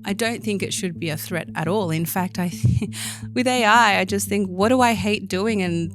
I don't think it should be a threat at all. In fact, with AI, I just think, what do I hate doing and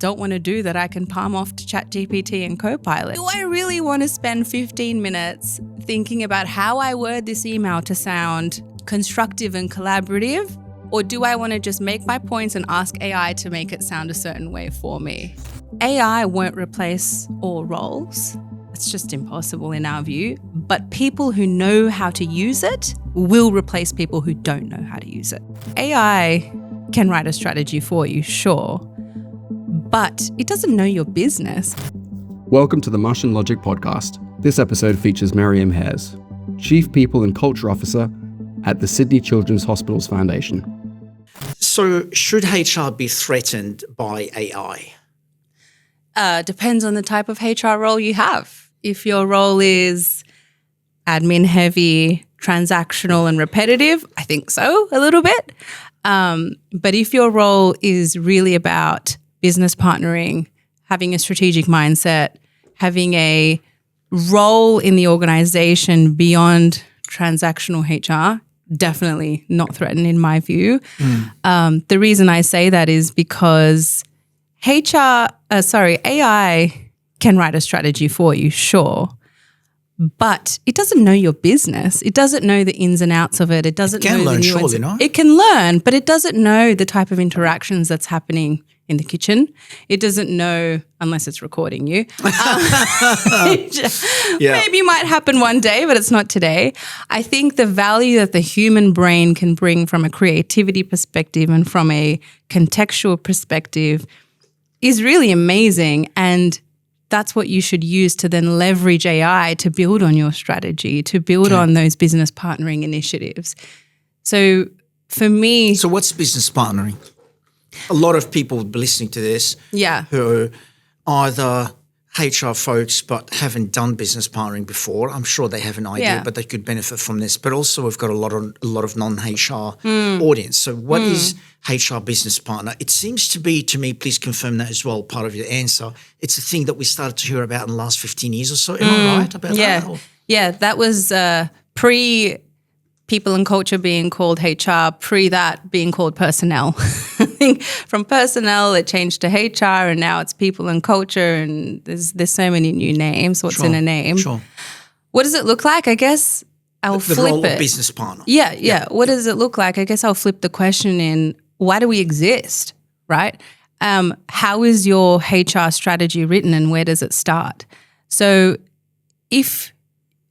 don't want to do that I can palm off to ChatGPT and Copilot? Do I really want to spend 15 minutes thinking about how I word this email to sound constructive and collaborative? Or do I want to just make my points and ask AI to make it sound a certain way for me? AI won't replace all roles. It's just impossible in our view. But people who know how to use it will replace people who don't know how to use it. AI can write a strategy for you, sure, but it doesn't know your business. Welcome to the Martian Logic podcast. This episode features Mariam Hares, Chief People and Culture Officer at the Sydney Children's Hospitals Foundation. So should HR be threatened by AI? Depends on the type of HR role you have. If your role is admin heavy, transactional and repetitive, I think so, a little bit. But if your role is really about business partnering, having a strategic mindset, having a role in the organization beyond transactional HR, definitely not threatened in my view. The reason I say that is because AI can write a strategy for you, sure, but it doesn't know your business. It doesn't know the ins and outs of it. It doesn't know the nuances. It can learn, but it doesn't know the type of interactions that's happening in the kitchen. It doesn't know, unless it's recording you. Maybe might happen one day, but it's not today. I think the value that the human brain can bring from a creativity perspective and from a contextual perspective is really amazing. And that's what you should use to then leverage AI to build on your strategy, to build on those business partnering initiatives. So for me... So what's business partnering? A lot of people will be listening to this who are either HR folks but haven't done business partnering before. I'm sure they have an idea, but they could benefit from this. But also we've got a lot of non-HR audience. So what is HR business partner? It seems to be, to me, please confirm that as well, part of your answer. It's a thing that we started to hear about in the last 15 years or so. Am I right about that? Or? Yeah, that was pre- people and culture being called HR, pre that being called personnel. I think from personnel it changed to HR and now it's people and culture and there's so many new names. What's in a name? Sure. What does it look like? I guess I'll flip it. The role of business partner. Yeah. What does it look like? I guess I'll flip the question in, why do we exist, right? How is your HR strategy written and where does it start? So if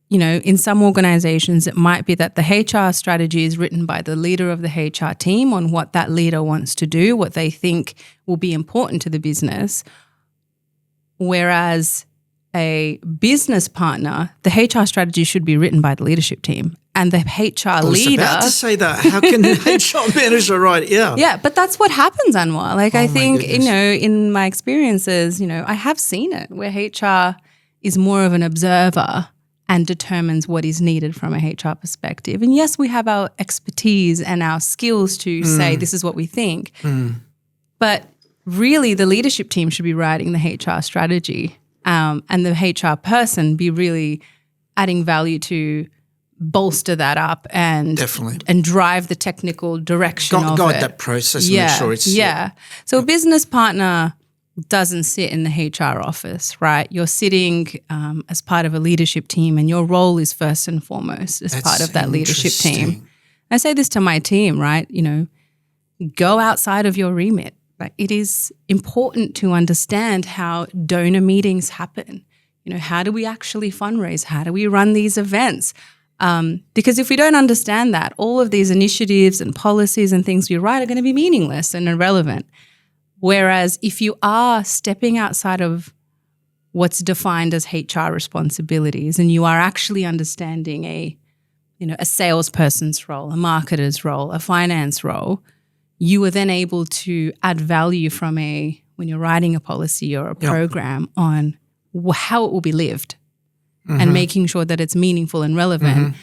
in some organizations, it might be that the HR strategy is written by the leader of the HR team on what that leader wants to do, what they think will be important to the business. Whereas a business partner, the HR strategy should be written by the leadership team. And the HR leader... I was about to say that. How can the HR manager write? Yeah. Yeah, but that's what happens, Anwar. I think, in my experiences, I have seen it where HR is more of an observer and determines what is needed from a HR perspective. And yes, we have our expertise and our skills to say this is what we think. But really the leadership team should be writing the HR strategy and the HR person be really adding value to bolster that up and drive the technical direction of it. Guide that process and make sure it's... So a business partner doesn't sit in the HR office, right? You're sitting as part of a leadership team and your role is first and foremost as part of that leadership team. I say this to my team, right? Go outside of your remit. Like, it is important to understand how donor meetings happen. How do we actually fundraise? How do we run these events? Because if we don't understand that, all of these initiatives and policies and things we write are going to be meaningless and irrelevant. Whereas if you are stepping outside of what's defined as HR responsibilities and you are actually understanding a salesperson's role, a marketer's role, a finance role, you are then able to add value from when you're writing a policy or a program on how it will be lived and making sure that it's meaningful and relevant.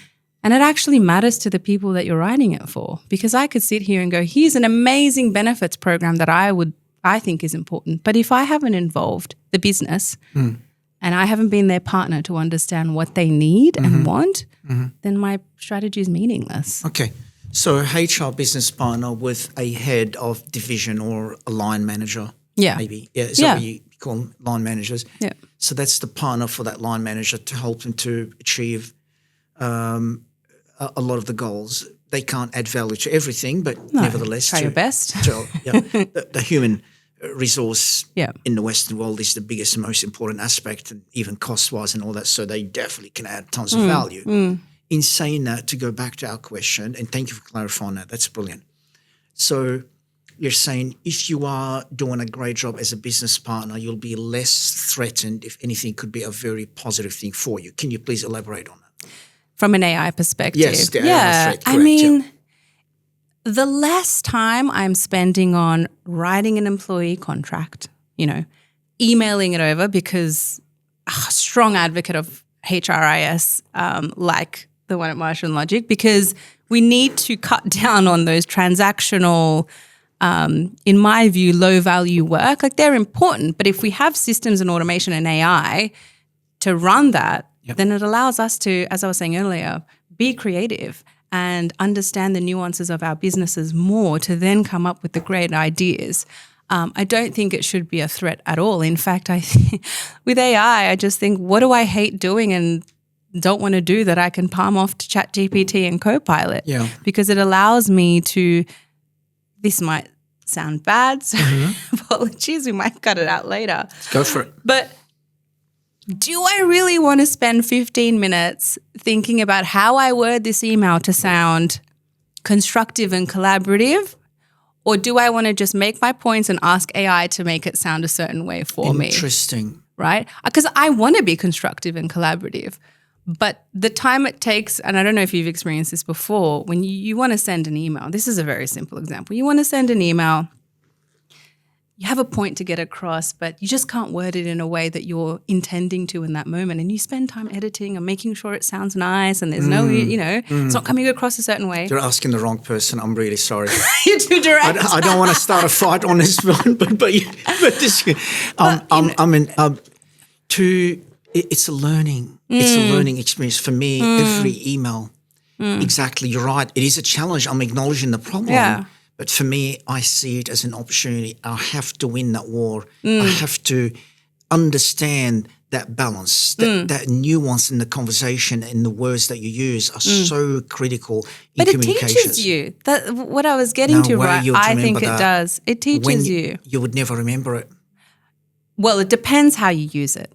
And it actually matters to the people that you're writing it for, because I could sit here and go, here's an amazing benefits program that I think is important. But if I haven't involved the business, and I haven't been their partner to understand what they need and want, then my strategy is meaningless. Okay. So HR business partner with a head of division or a line manager. Yeah. Maybe. Yeah. Is that what you call them? Line managers? Yeah. So that's the partner for that line manager to help them to achieve a lot of the goals. They can't add value to everything, but nevertheless. Try your best. The human resource in the Western world is the biggest and most important aspect, and even cost-wise and all that, so they definitely can add tons of value. In saying that, to go back to our question, and thank you for clarifying that, that's brilliant. So you're saying if you are doing a great job as a business partner, you'll be less threatened. If anything, could be a very positive thing for you. Can you please elaborate on that? From an AI perspective? Yes, the AI threat, correct, I mean, the less time I'm spending on writing an employee contract, emailing it over, because strong advocate of HRIS, like the one at Martian Logic, because we need to cut down on those transactional, in my view, low value work. Like, they're important, but if we have systems and automation and AI to run that, then it allows us to, as I was saying earlier, be creative and understand the nuances of our businesses more to then come up with the great ideas. I don't think it should be a threat at all. In fact, I think with AI, I just think, what do I hate doing and don't want to do that I can palm off to ChatGPT and Copilot? Yeah. Because it allows me to, this might sound bad, so apologies, we might cut it out later. Go for it. But do I really want to spend 15 minutes thinking about how I word this email to sound constructive and collaborative? Or do I want to just make my points and ask AI to make it sound a certain way for me? Interesting. Right? Because I want to be constructive and collaborative. But the time it takes, and I don't know if you've experienced this before, when you want to send an email, this is a very simple example. You want to send an email, you have a point to get across, but you just can't word it in a way that you're intending to in that moment. And you spend time editing and making sure it sounds nice and there's no, it's not coming across a certain way. You're asking the wrong person. I'm really sorry. You're too direct. I don't want to start a fight on this one, but this, it's a learning. It's a learning experience for me. Every email, exactly. You're right. It is a challenge. I'm acknowledging the problem. Yeah. But for me, I see it as an opportunity. I have to win that war. I have to understand that balance, that nuance in the conversation and the words that you use are so critical in communications. But it teaches you. That what I was getting to, right? I think it does. It teaches you. You would never remember it. Well, it depends how you use it.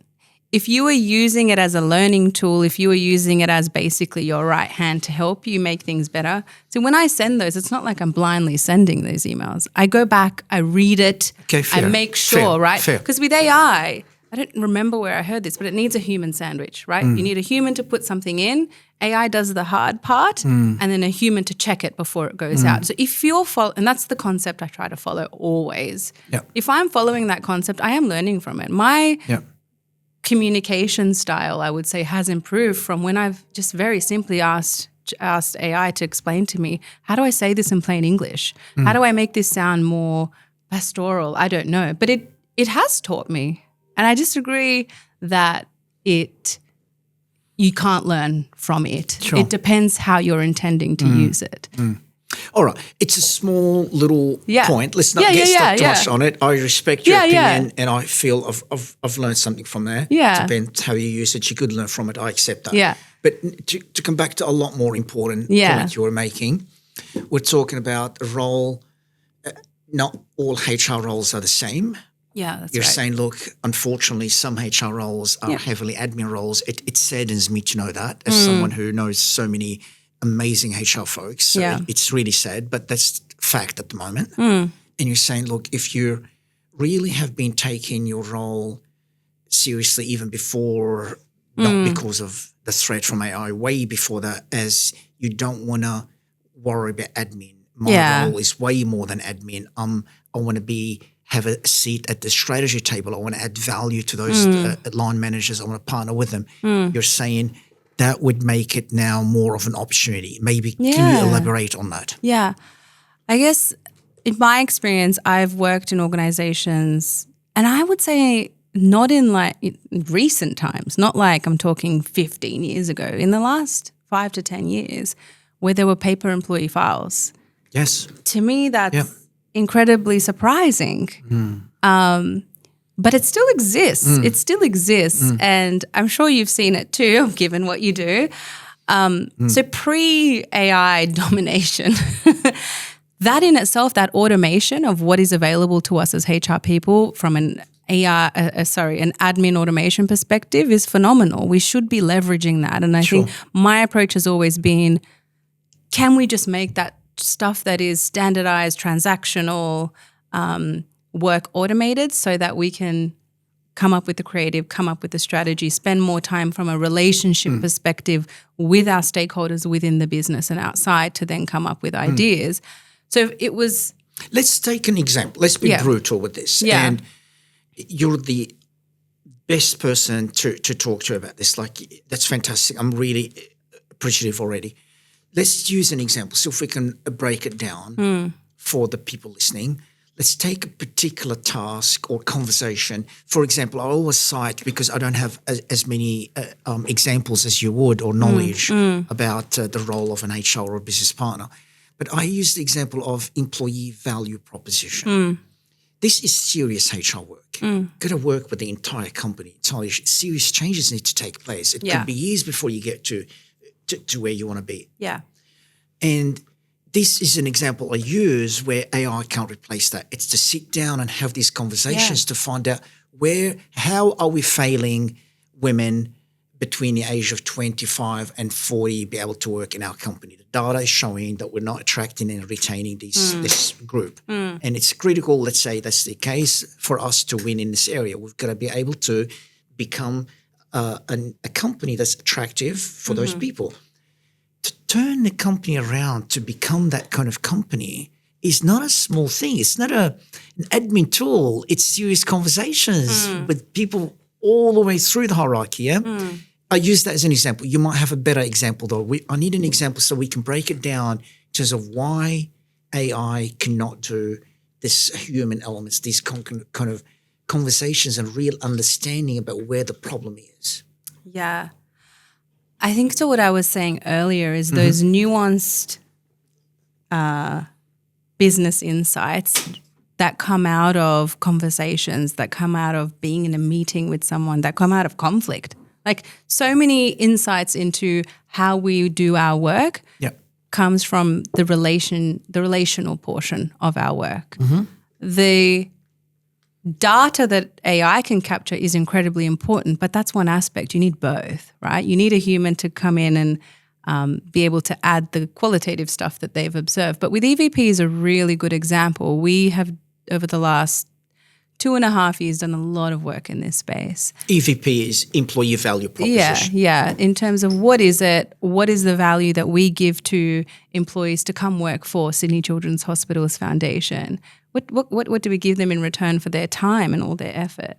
If you are using it as a learning tool, if you are using it as basically your right hand to help you make things better. So when I send those, it's not like I'm blindly sending those emails. I go back, I read it, I make sure, right? Because with AI, I don't remember where I heard this, but it needs a human sandwich, right? You need a human to put something in, AI does the hard part, and then a human to check it before it goes out. So if you're and that's the concept I try to follow always. Yep. If I'm following that concept, I am learning from it. My communication style, I would say, has improved from when I've just very simply asked AI to explain to me, how do I say this in plain English? How do I make this sound more pastoral? I don't know. But it has taught me. And I disagree that you can't learn from it. Sure. It depends how you're intending to use it. All right. It's a small little point. Let's not get stuck too much on it. I respect your opinion and I feel I've learned something from there. Yeah. Depends how you use it. You could learn from it. I accept that. Yeah. But to come back to a lot more important point you were making, we're talking about a role. Not all HR roles are the same. Yeah, that's You're right. saying, look, unfortunately, some HR roles are heavily admin roles. It saddens me to know that as someone who knows so many amazing HR folks. So it's really sad, but that's fact at the moment. And you're saying, look, if you really have been taking your role seriously even before, not because of the threat from AI, way before that, as you don't want to worry about admin. My role is way more than admin. I want to have a seat at the strategy table. I want to add value to those line managers. I want to partner with them. You're saying that would make it now more of an opportunity. Maybe can you elaborate on that? Yeah. I guess in my experience, I've worked in organizations and I would say not in like recent times, not like I'm talking 15 years ago, in the last 5 to 10 years where there were paper employee files. Yes. To me, that's incredibly surprising. But it still exists. It still exists. And I'm sure you've seen it too, given what you do. So pre-AI domination, that in itself, that automation of what is available to us as HR people from an an admin automation perspective is phenomenal. We should be leveraging that. And I think my approach has always been, can we just make that stuff that is standardized, transactional work automated so that we can come up with the creative, come up with the strategy, spend more time from a relationship perspective with our stakeholders within the business and outside to then come up with ideas. So it was... Let's take an example. Let's be brutal with this. Yeah. And you're the best person to talk to about this. Like, that's fantastic. I'm really appreciative already. Let's use an example. So if we can break it down for the people listening, let's take a particular task or conversation. For example, I always cite, because I don't have as many examples as you would or knowledge about the role of an HR or a business partner, but I use the example of employee value proposition. This is serious HR work. Got to work with the entire company. Serious changes need to take place. It could be years before you get to where you want to be. Yeah. And this is an example I use where AI can't replace that. It's to sit down and have these conversations to find out how are we failing women between the age of 25 and 40 be able to work in our company. The data is showing that we're not attracting and retaining this group. And it's critical, let's say that's the case, for us to win in this area. We've got to be able to become a company that's attractive for those people. To turn the company around to become that kind of company is not a small thing. It's not an admin tool. It's serious conversations with people all the way through the hierarchy. I use that as an example. You might have a better example though. I need an example so we can break it down in terms of why AI cannot do this human elements, these kind of conversations and real understanding about where the problem is. Yeah. I think to what I was saying earlier is those nuanced business insights that come out of conversations, that come out of being in a meeting with someone, that come out of conflict. Like so many insights into how we do our work comes from the relational portion of our work. The data that AI can capture is incredibly important, but that's one aspect. You need both, right? You need a human to come in and be able to add the qualitative stuff that they've observed. But with EVP is a really good example. We have, over the last 2.5 years, done a lot of work in this space. EVP is employee value proposition. Yeah. In terms of what is it, what is the value that we give to employees to come work for Sydney Children's Hospitals Foundation? What do we give them in return for their time and all their effort?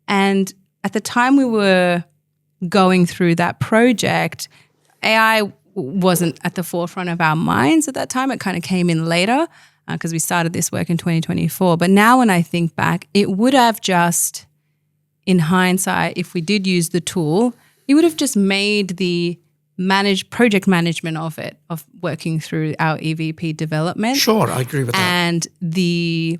And at the time we were going through that project, AI wasn't at the forefront of our minds at that time. It kind of came in later because we started this work in 2024. But now when I think back, it would have just, in hindsight, if we did use the tool, it would have just made the project management of it, of working through our EVP development. Sure, I agree with that. And the,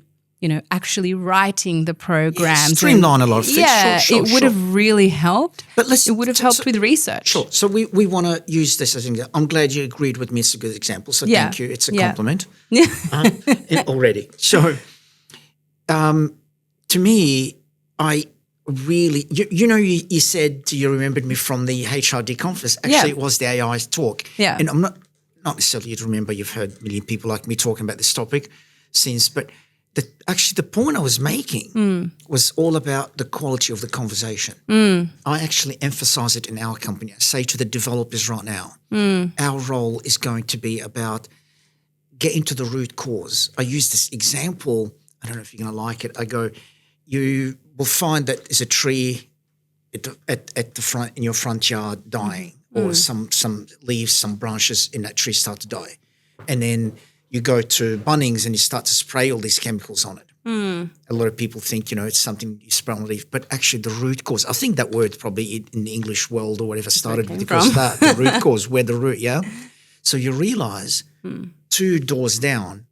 actually writing the programs. Streamline a lot of things. Yeah, it would have really helped. But it would have helped with research. Sure. So we want to use this as an example. I'm glad you agreed with me. It's a good example. So thank you. It's a compliment already. So to me, I really, you said you remembered me from the HRD conference. Actually, it was the AI talk. Yeah. And I'm not necessarily you'd remember, you've heard a million people like me talking about this topic since, but the point I was making was all about the quality of the conversation. I actually emphasize it in our company. I say to the developers right now, our role is going to be about getting to the root cause. I use this example. I don't know if you're going to like it. I go, you will find that there's a tree at the front in your front yard dying, or some leaves, some branches in that tree start to die, and then you go to Bunnings and you start to spray all these chemicals on it. A lot of people think, it's something you spray on the leaf, but actually the root cause, I think that word probably in the English world or whatever started because of that, the root cause, where the root, yeah? So you realise 2 doors down,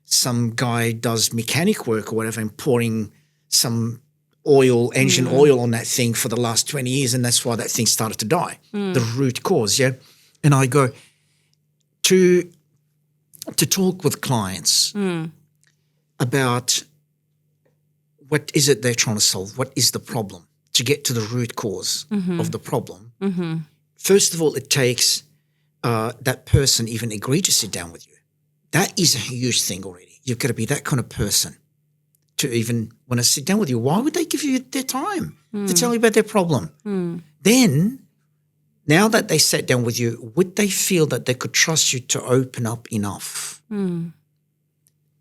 some guy does mechanic work or whatever and pouring some engine oil on that thing for the last 20 years, and that's why that thing started to die, the root cause, yeah? And I go to talk with clients about what is it they're trying to solve, what is the problem, to get to the root cause of the problem. First of all, it takes that person even agree to sit down with you. That is a huge thing already. You've got to be that kind of person to even want to sit down with you. Why would they give you their time to tell you about their problem? Then, now that they sat down with you, would they feel that they could trust you to open up enough?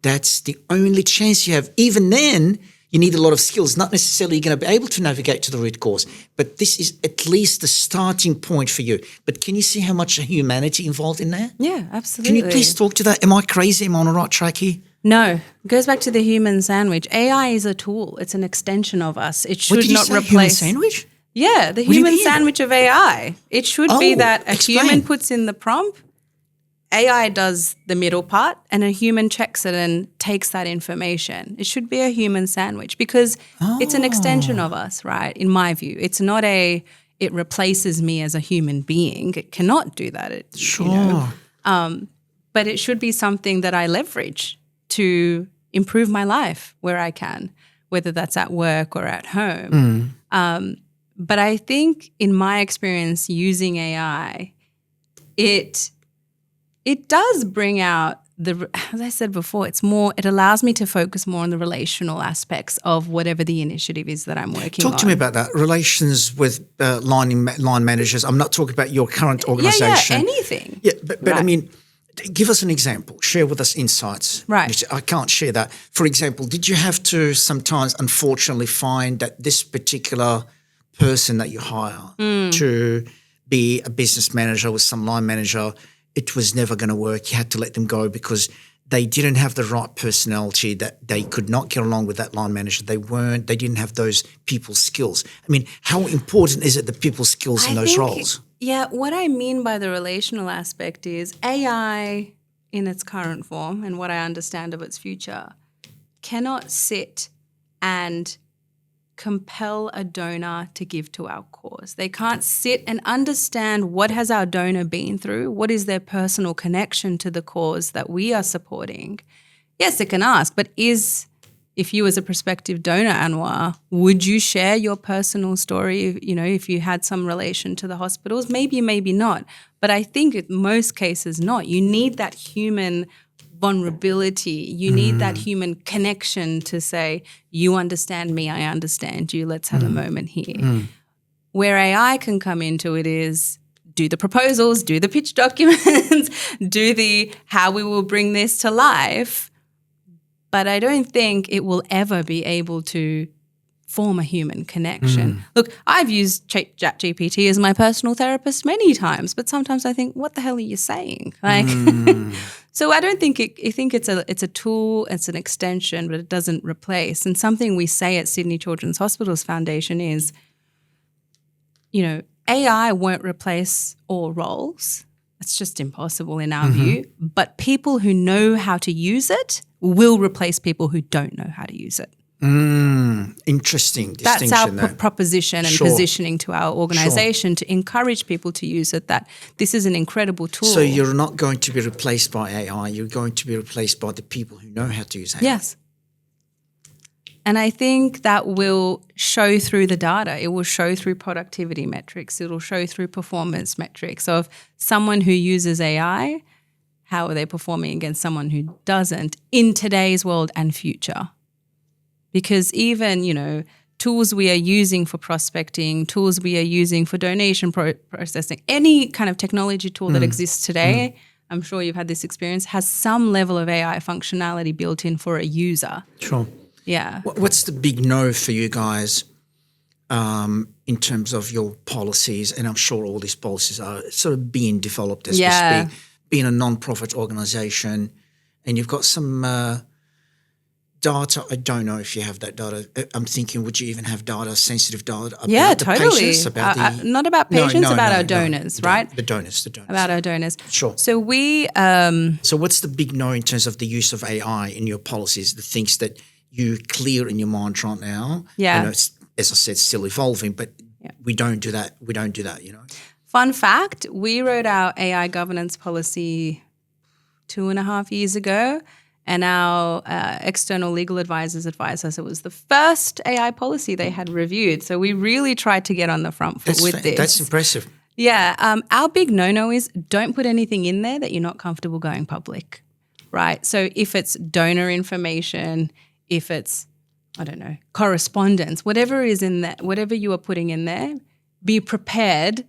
That's the only chance you have. Even then, you need a lot of skills, not necessarily you're going to be able to navigate to the root cause, but this is at least the starting point for you. But can you see how much humanity involved in that? Yeah, absolutely. Can you please talk to that? Am I crazy? Am I on the right track here? No, it goes back to the human sandwich. AI is a tool. It's an extension of us. It should not replace. Human sandwich? Yeah, the human sandwich of AI. It should be that a human puts in the prompt, AI does the middle part, and a human checks it and takes that information. It should be a human sandwich because it's an extension of us, right? In my view, it's not it replaces me as a human being. It cannot do that. But it should be something that I leverage to improve my life where I can, whether that's at work or at home. But I think in my experience using AI, it does bring out as I said before, it allows me to focus more on the relational aspects of whatever the initiative is that I'm working on. Talk to me about that. Relations with line managers. I'm not talking about your current organisation. Yeah, anything. Yeah, but right. I mean, give us an example. Share with us insights. Right. I can't share that. For example, did you have to sometimes, unfortunately, find that this particular person that you hire to be a business manager with some line manager, it was never going to work. You had to let them go because they didn't have the right personality, that they could not get along with that line manager. They didn't have those people skills. I mean, how important is it, the people skills in those roles? Yeah, what I mean by the relational aspect is AI in its current form and what I understand of its future cannot sit and compel a donor to give to our cause. They can't sit and understand what has our donor been through, what is their personal connection to the cause that we are supporting. Yes, it can ask, but if you as a prospective donor, Anwar, would you share your personal story, if you had some relation to the hospitals? Maybe, maybe not. But I think in most cases not. You need that human vulnerability. You need that human connection to say, you understand me, I understand you, let's have a moment here. Where AI can come into it is do the proposals, do the pitch documents, do the how we will bring this to life. But I don't think it will ever be able to form a human connection. Look, I've used ChatGPT as my personal therapist many times, but sometimes I think, what the hell are you saying? So I don't think I think it's a tool, it's an extension, but it doesn't replace. And something we say at Sydney Children's Hospitals Foundation is, AI won't replace all roles. It's just impossible in our view. But people who know how to use it will replace people who don't know how to use it. Interesting distinction. That's our proposition and positioning to our organisation to encourage people to use it, that this is an incredible tool. So you're not going to be replaced by AI, you're going to be replaced by the people who know how to use AI. Yes. And I think that will show through the data. It will show through productivity metrics. It will show through performance metrics of someone who uses AI, how are they performing against someone who doesn't in today's world and future. Because even, tools we are using for prospecting, tools we are using for donation processing, any kind of technology tool that exists today, I'm sure you've had this experience, has some level of AI functionality built in for a user. Sure. Yeah. What's the big no for you guys in terms of your policies? And I'm sure all these policies are sort of being developed as we speak. Being a non-profit organisation, and you've got some data, I don't know if you have that data. I'm thinking, would you even have data, sensitive data about the totally. patients? About Not about patients, about our donors, right? The donors. About our donors. Sure. So we... So what's the big no in terms of the use of AI in your policies, the things that you clear in your mind right now? Yeah. I know it's, as I said, still evolving, but we don't do that. We don't do that, Fun fact, we wrote our AI governance policy 2.5 years ago, and our external legal advisors advised us it was the first AI policy they had reviewed. So we really tried to get on the front foot with this. That's impressive. Yeah. Our big no-no is don't put anything in there that you're not comfortable going public, right? So if it's donor information, if it's, I don't know, correspondence, whatever is in that, whatever you are putting in there, be prepared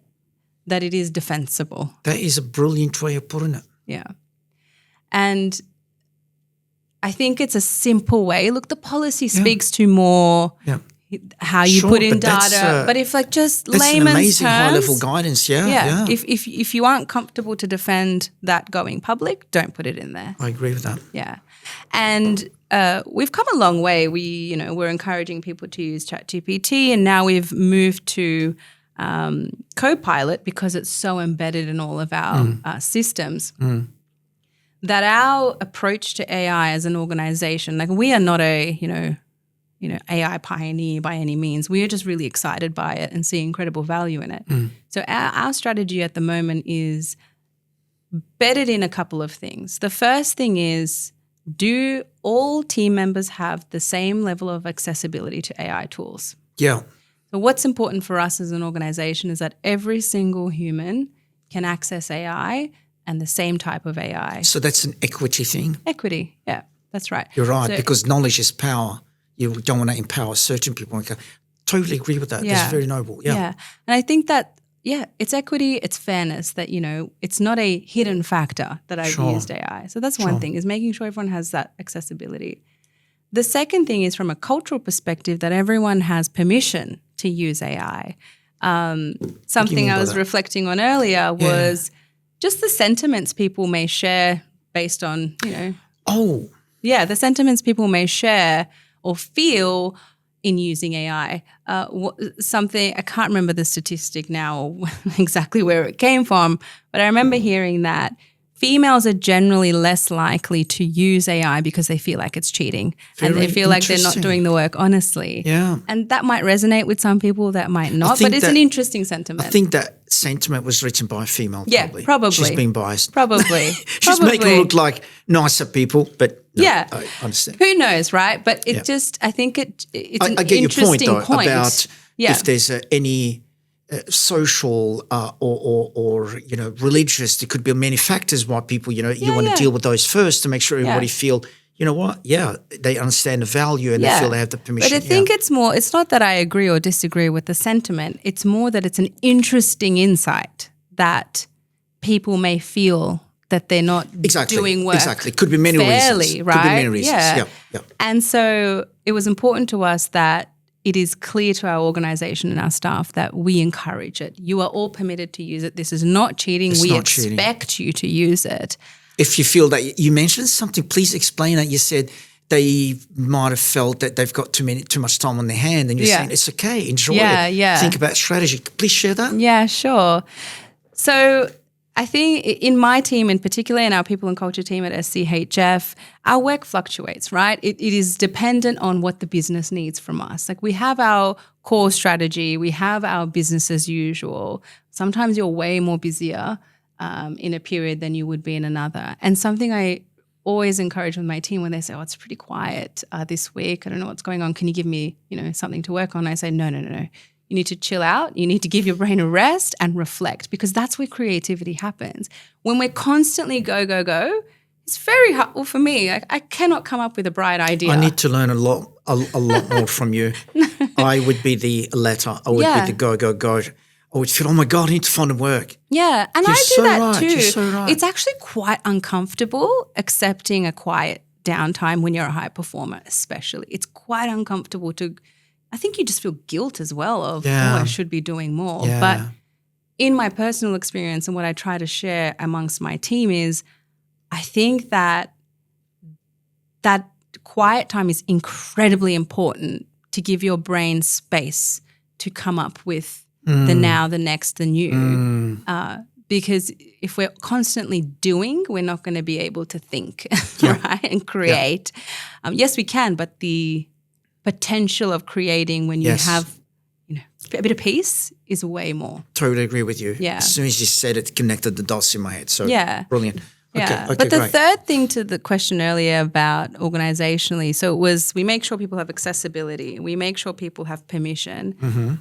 that it is defensible. That is a brilliant way of putting it. Yeah. And I think it's a simple way. Look, the policy speaks to more how you put in data. But if just that's layman's an amazing terms, high-level guidance, yeah. If you aren't comfortable to defend that going public, don't put it in there. I agree with that. Yeah. And we've come a long way. We're encouraging people to use ChatGPT, and now we've moved to Copilot because it's so embedded in all of our systems. That our approach to AI as an organization, we are not a, AI pioneer by any means. We are just really excited by it and see incredible value in it. So our strategy at the moment is bedded in a couple of things. The first thing is, do all team members have the same level of accessibility to AI tools? Yeah. So what's important for us as an organization is that every single human can access AI and the same type of AI. So that's an equity thing? Equity, yeah, that's right. You're right, because knowledge is power. You don't want to empower certain people. I totally agree with that. That's very noble, yeah. And I think that, it's equity, it's fairness, that, it's not a hidden factor that I've used AI. So that's one thing, is making sure everyone has that accessibility. The second thing is from a cultural perspective that everyone has permission to use AI. Something I was reflecting on earlier was just the sentiments people may share based on, the sentiments people may share or feel in using AI. Something, I can't remember the statistic now or exactly where it came from, but I remember hearing that females are generally less likely to use AI because they feel like it's cheating and they feel like they're not doing the work honestly. Yeah. And that might resonate with some people, that might not, but it's an interesting sentiment. I think that sentiment was written by a female probably. Yeah, probably. She's been biased. Probably. She's making it look like nicer people, but no, I understand. Who knows, right? But it just, I think it's an I get interesting your point, though, point. About if there's any social or religious, there could be many factors why people, you want to deal with those first to make sure everybody feel, you know what, they understand the value and they feel they have the permission. But I think it's not that I agree or disagree with the sentiment. It's more that it's an interesting insight that people may feel that they're not doing work Could be many fairly, reasons. right? Could be many reasons. Yeah. And so it was important to us that it is clear to our organisation and our staff that we encourage it. You are all permitted to use it. This is not cheating. We expect you to use it. If you feel that you mentioned something, please explain that. You said they might have felt that they've got too much time on their hand, and you're saying it's okay, enjoy it. Yeah. Think about strategy. Please share that. Yeah, sure. So I think in my team in particular, in our people and culture team at SCHF, our work fluctuates, right? It is dependent on what the business needs from us. We have our core strategy, we have our business as usual. Sometimes you're way more busier in a period than you would be in another. And something I always encourage with my team when they say, it's pretty quiet this week, I don't know what's going on, can you give me, something to work on? I say, no. You need to chill out. You need to give your brain a rest and reflect, because that's where creativity happens. When we're constantly go, it's very hard. Well, for me, I cannot come up with a bright idea. I need to learn a lot more from you. I would be the latter. I would be the go. I would feel, oh my God, I need to find work. Yeah, and I do that too. You're so right. It's actually quite uncomfortable accepting a quiet downtime when you're a high performer, especially. It's quite uncomfortable I think you just feel guilt as well of, I should be doing more. Yeah. But in my personal experience and what I try to share amongst my team is I think that quiet time is incredibly important to give your brain space to come up with the now, the next, the new. Because if we're constantly doing, we're not going to be able to think, right, and create. Yes, we can, but the potential of creating when you have a bit of peace is way more. Totally agree with you. Yeah. As soon as you said it, connected the dots in my head. So brilliant. Yeah. Okay, but the great. third thing to the question earlier about organisationally, so it was we make sure people have accessibility, we make sure people have permission.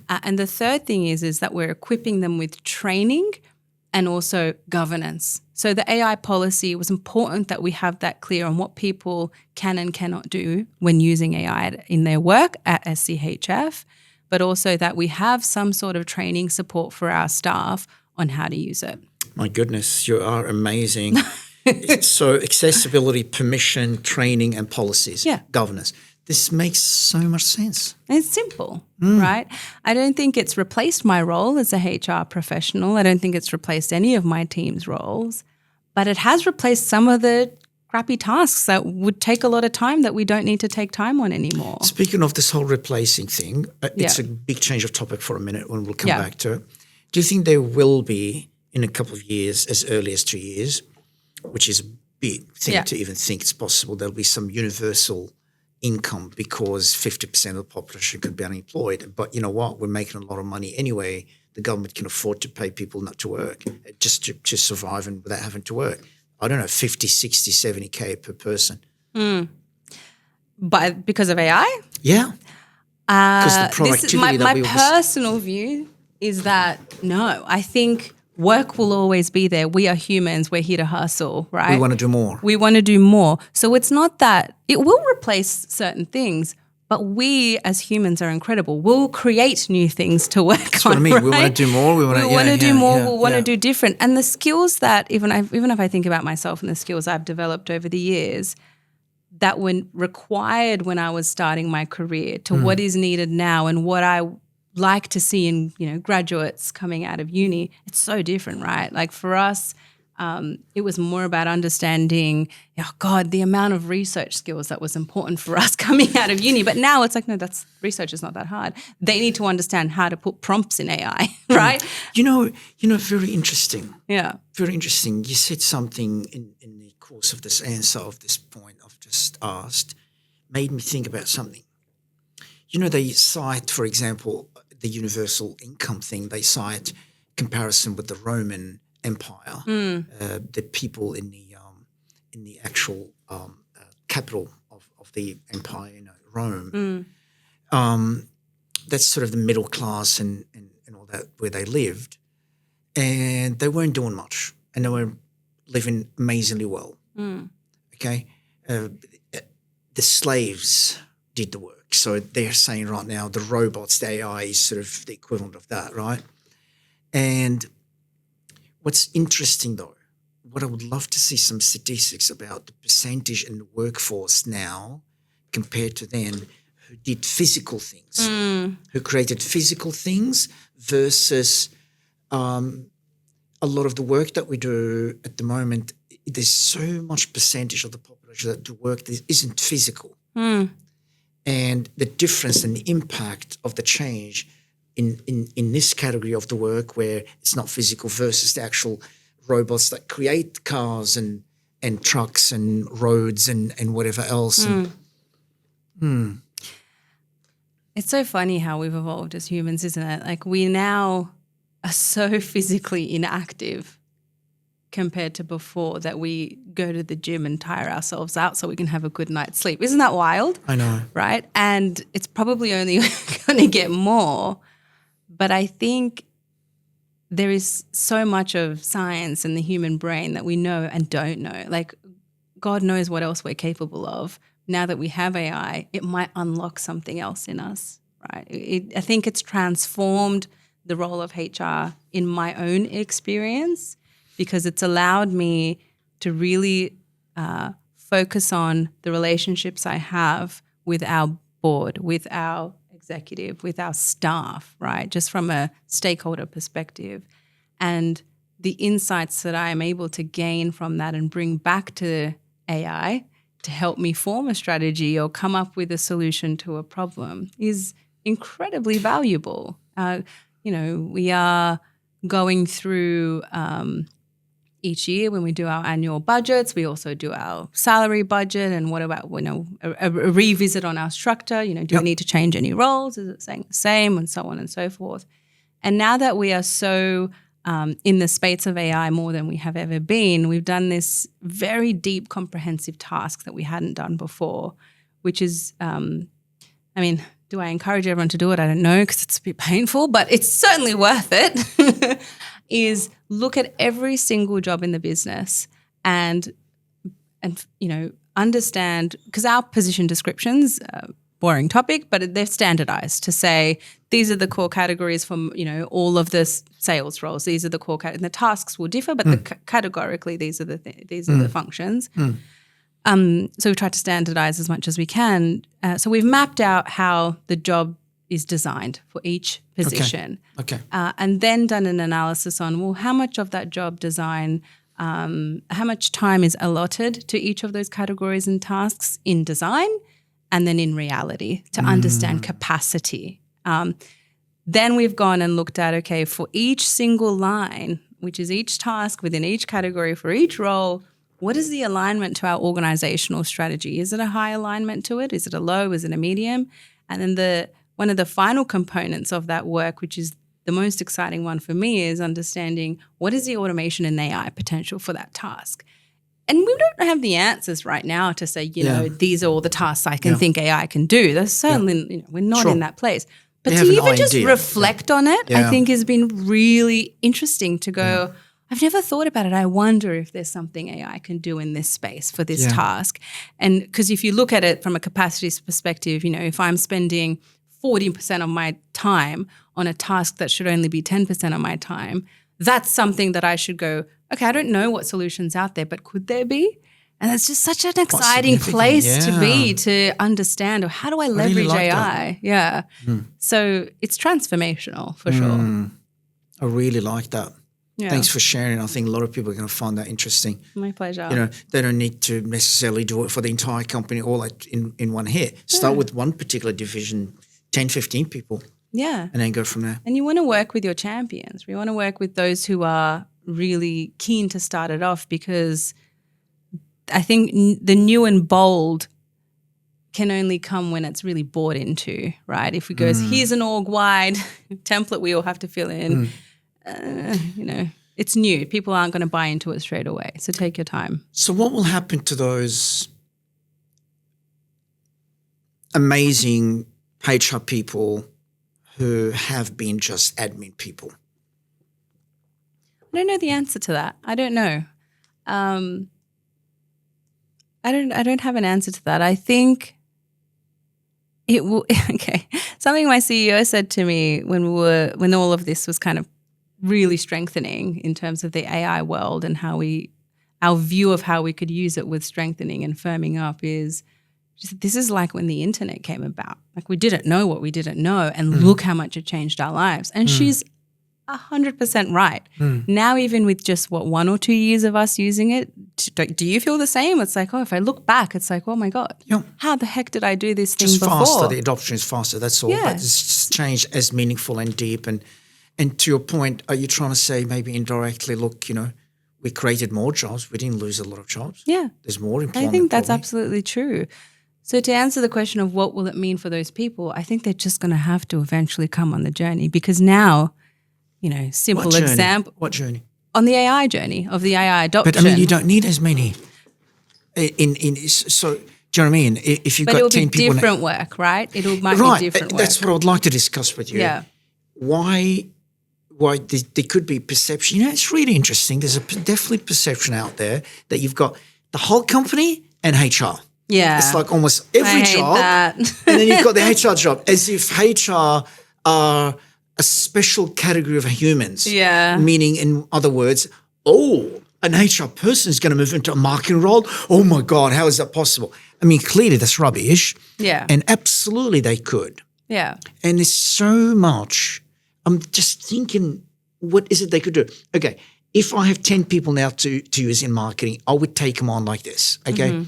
And the third thing is that we're equipping them with training and also governance. So the AI policy, it was important that we have that clear on what people can and cannot do when using AI in their work at SCHF, but also that we have some sort of training support for our staff on how to use it. My goodness, you are amazing. So accessibility, permission, training and policies, governance. This makes so much sense. It's simple, right? I don't think it's replaced my role as a HR professional. I don't think it's replaced any of my team's roles, but it has replaced some of the crappy tasks that would take a lot of time that we don't need to take time on anymore. Speaking of this whole replacing thing, it's a big change of topic for a minute when we'll come back to it. Do you think there will be, in a couple of years, as early as 2 years, which is a big thing to even think it's possible, there'll be some universal income because 50% of the population could be unemployed. But you know what? We're making a lot of money anyway. The government can afford to pay people not to work, just to survive and without having to work. I don't know, 50, 60, 70K per person. But because of AI? Yeah. Because the productivity my personal view is that no, I think work will always be there. We are humans. We're here to hustle, right? We want to do more. We want to do more. So it's not that it will replace certain things, but we as humans are incredible. We'll create new things to work That's on. What I mean. Right? We want to do more. We want to do more. We want to do different. And the skills that even if I think about myself and the skills I've developed over the years that were required when I was starting my career to what is needed now and what I like to see in graduates coming out of uni, it's so different, right? Like for us, it was more about understanding, the amount of research skills that was important for us coming out of uni. But now it's like, no, research is not that hard. They need to understand how to put prompts in AI, right? Very interesting. Yeah. Very interesting. You said something in the course of this answer of this point I've just asked, made me think about something. They cite, for example, the universal income thing. They cite comparison with the Roman Empire, the people in the actual capital of the empire, Rome. That's sort of the middle class and all that where they lived, and they weren't doing much, and they were living amazingly well. Okay, the slaves did the work, so they're saying right now the robots, the AI is sort of the equivalent of that, right? And what's interesting though, what I would love to see some statistics about the percentage in the workforce now compared to then who did physical things, who created physical things versus a lot of the work that we do at the moment. There's so much percentage of the population that do work that isn't physical. And the difference and the impact of the change in this category of the work where it's not physical versus the actual robots that create cars and trucks and roads and whatever else. It's so funny how we've evolved as humans, isn't it? Like we now are so physically inactive compared to before that we go to the gym and tire ourselves out so we can have a good night's sleep. Isn't that wild? I know. Right? And it's probably only going to get more. But I think there is so much of science and the human brain that we know and don't know. Like God knows what else we're capable of. Now that we have AI, it might unlock something else in us, right? I think it's transformed the role of HR in my own experience because it's allowed me to really focus on the relationships I have with our board, with our executive, with our staff, right? Just from a stakeholder perspective. And the insights that I am able to gain from that and bring back to AI to help me form a strategy or come up with a solution to a problem is incredibly valuable. We are going through each year when we do our annual budgets, we also do our salary budget, and what about a revisit on our structure? Do we need to change any roles? Is it staying the same, and so on and so forth? And now that we are so in the space of AI more than we have ever been, we've done this very deep, comprehensive task that we hadn't done before, which is, do I encourage everyone to do it? I don't know, because it's a bit painful, but it's certainly worth it, is look at every single job in the business and understand, because our position descriptions, boring topic, but they're standardized to say these are the core categories from all of the sales roles. These are the core categories. And the tasks will differ, but categorically these are the functions. So we've tried to standardize as much as we can. So we've mapped out how the job is designed for each position. Okay. And then done an analysis on, well, how much of that job design, how much time is allotted to each of those categories and tasks in design and then in reality to understand capacity. Then we've gone and looked at, okay, for each single line, which is each task within each category for each role, what is the alignment to our organizational strategy? Is it a high alignment to it? Is it a low? Is it a medium? And then one of the final components of that work, which is the most exciting one for me, is understanding what is the automation and AI potential for that task. And we don't have the answers right now to say, these are all the tasks I can think AI can do. There's certainly, we're not in that place. But to even just reflect on it, I think has been really interesting to go, I've never thought about it. I wonder if there's something AI can do in this space for this task. And because if you look at it from a capacity perspective, if I'm spending 40% of my time on a task that should only be 10% of my time, that's something that I should go, okay, I don't know what solutions out there, but could there be? And it's just such an exciting place to be, to understand, or how do I leverage really like AI? That. Yeah. So it's transformational for sure. I really like that. Yeah. Thanks for sharing. I think a lot of people are going to find that interesting. My pleasure. They don't need to necessarily do it for the entire company all in one hit. Start with one particular division, 10, 15 people. Yeah. And then go from there. And you want to work with your champions. We want to work with those who are really keen to start it off, because I think the new and bold can only come when it's really bought into, right? If we go, here's an org-wide template we all have to fill in, it's new. People aren't going to buy into it straight away. So take your time. So what will happen to those amazing HR people who have been just admin people? I don't know the answer to that. I don't know. I don't have an answer to that. I think it will. Okay, something my CEO said to me when all of this was kind of really strengthening in terms of the AI world and our view of how we could use it was strengthening and firming up, is this is like when the internet came about. Like, we didn't know what we didn't know, and look how much it changed our lives. And she's 100% right. Now, even with just 1 or 2 years of us using it, do you feel the same? It's like, if I look back, it's like, oh my God, how the heck did I do this thing before? Just faster, the adoption is faster, that's all. But it's just changed as meaningful and deep. And to your point, are you trying to say maybe indirectly, look, we created more jobs, we didn't lose a lot of jobs? Yeah. There's more employment. I think that's absolutely true. So to answer the question of what will it mean for those people, I think they're just going to have to eventually come on the journey, because now, simple example. What journey? On the AI journey of the AI adoption. But you don't need as many. So do you know what I mean? If you've got 10 people. But it'll be different work, right? Might be different work. That's what I would like to discuss with you. Yeah. Why there could be perception. It's really interesting. There's definitely perception out there that you've got the whole company and HR. Yeah. It's like almost every job. That. And then you've got the HR job, as if HR are a special category of humans. Yeah. Meaning, in other words, an HR person is going to move into a marketing role. Oh my God, how is that possible? I mean, clearly that's rubbish. Yeah. And absolutely they could. Yeah. And there's so much. I'm just thinking, what is it they could do? Okay, if I have 10 people now to use in marketing, I would take them on like this, okay?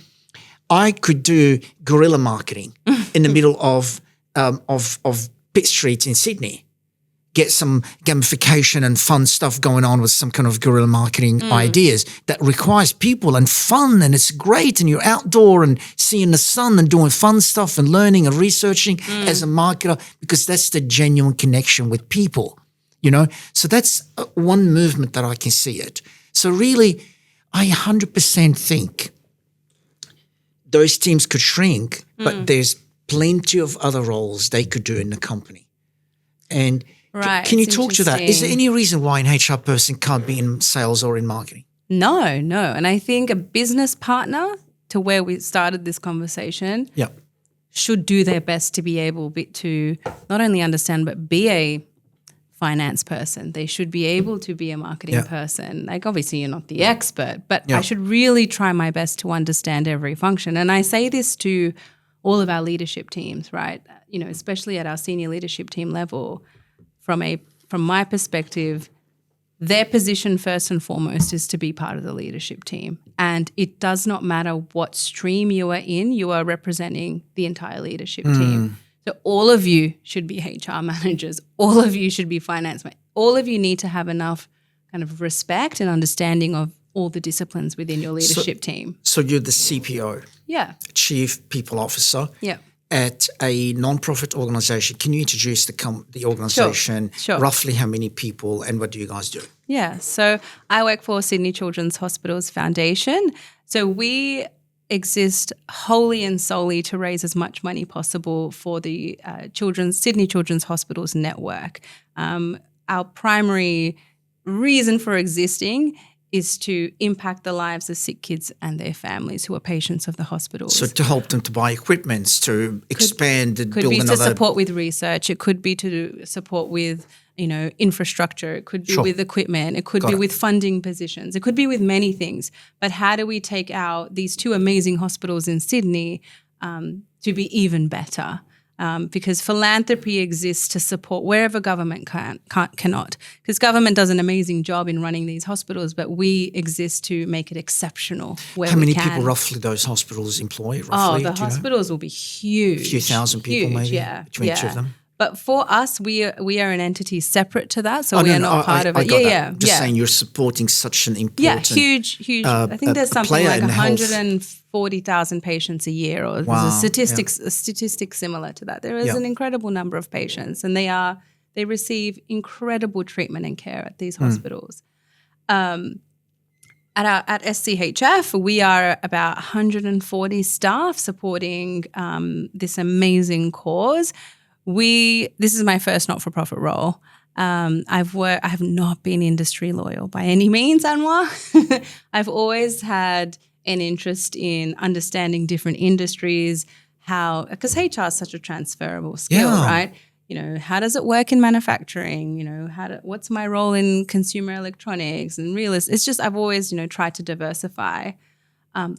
I could do guerrilla marketing in the middle of Pitt Street in Sydney. Get some gamification and fun stuff going on with some kind of guerrilla marketing ideas that requires people and fun, and it's great, and you're outdoor and seeing the sun and doing fun stuff and learning and researching as a marketer, because that's the genuine connection with people, you know. So that's one movement that I can see it. So really, I 100% think those teams could shrink, but there's plenty of other roles they could do in the company. And right, can you talk to that? Is there any reason why an HR person can't be in sales or in marketing? No. And I think a business partner, to where we started this conversation, should do their best to be able to not only understand but be a finance person. They should be able to be a marketing person. Like, obviously you're not the expert, but I should really try my best to understand every function. And I say this to all of our leadership teams, right? You know, especially at our senior leadership team level. From my perspective, their position first and foremost is to be part of the leadership team. And it does not matter what stream you are in, you are representing the entire leadership team. So all of you should be HR managers. All of you should be finance managers. All of you need to have enough kind of respect and understanding of all the disciplines within your leadership team. So you're the CPO. Yeah. Chief People Officer. Yeah. At a non-profit organisation. Can you introduce the organisation? Sure. Roughly how many people, and what do you guys do? Yeah. So I work for Sydney Children's Hospitals Foundation. So we exist wholly and solely to raise as much money possible for the Sydney Children's Hospitals network. Our primary reason for existing is to impact the lives of sick kids and their families who are patients of the hospitals. So to help them to buy equipment, to expand and build another... Could be to support with research. It could be to support with, you know, infrastructure. It could be with equipment. It could be with funding positions. It could be with many things. But how do we take out these two amazing hospitals in Sydney to be even better? Because philanthropy exists to support wherever government cannot. Because government does an amazing job in running these hospitals, but we exist to make it exceptional where we can. How many people roughly those hospitals employ? Roughly, the hospitals will be huge. A few thousand people maybe between each of them? But for us, we are an entity separate to that, so we are not part of it. Just saying you're supporting such an important huge. I think there's something like 140,000 patients a year, or there's a statistic similar to that. There is an incredible number of patients, and they receive incredible treatment and care at these hospitals. At SCHF, we are about 140 staff supporting this amazing cause. This is my first not-for-profit role. I have not been industry loyal by any means, Anwar. I've always had an interest in understanding different industries, because HR is such a transferable skill, right? You know, how does it work in manufacturing? You know, what's my role in consumer electronics and real estate? It's just I've always, you know, tried to diversify.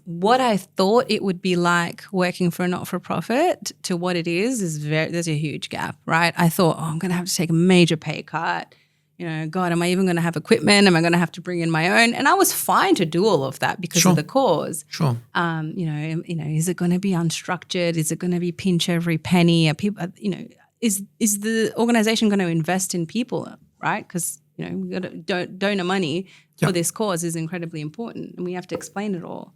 What I thought it would be like working for a not-for-profit to what it is there's a huge gap, right? I thought, I'm going to have to take a major pay cut. You know, God, am I even going to have equipment? Am I going to have to bring in my own? And I was fine to do all of that because of the cause. Sure. You know, is it going to be unstructured? Is it going to be pinch every penny? Are people, you know, is the organization going to invest in people, right? Because, you know, we got to donor money for this cause is incredibly important, and we have to explain it all.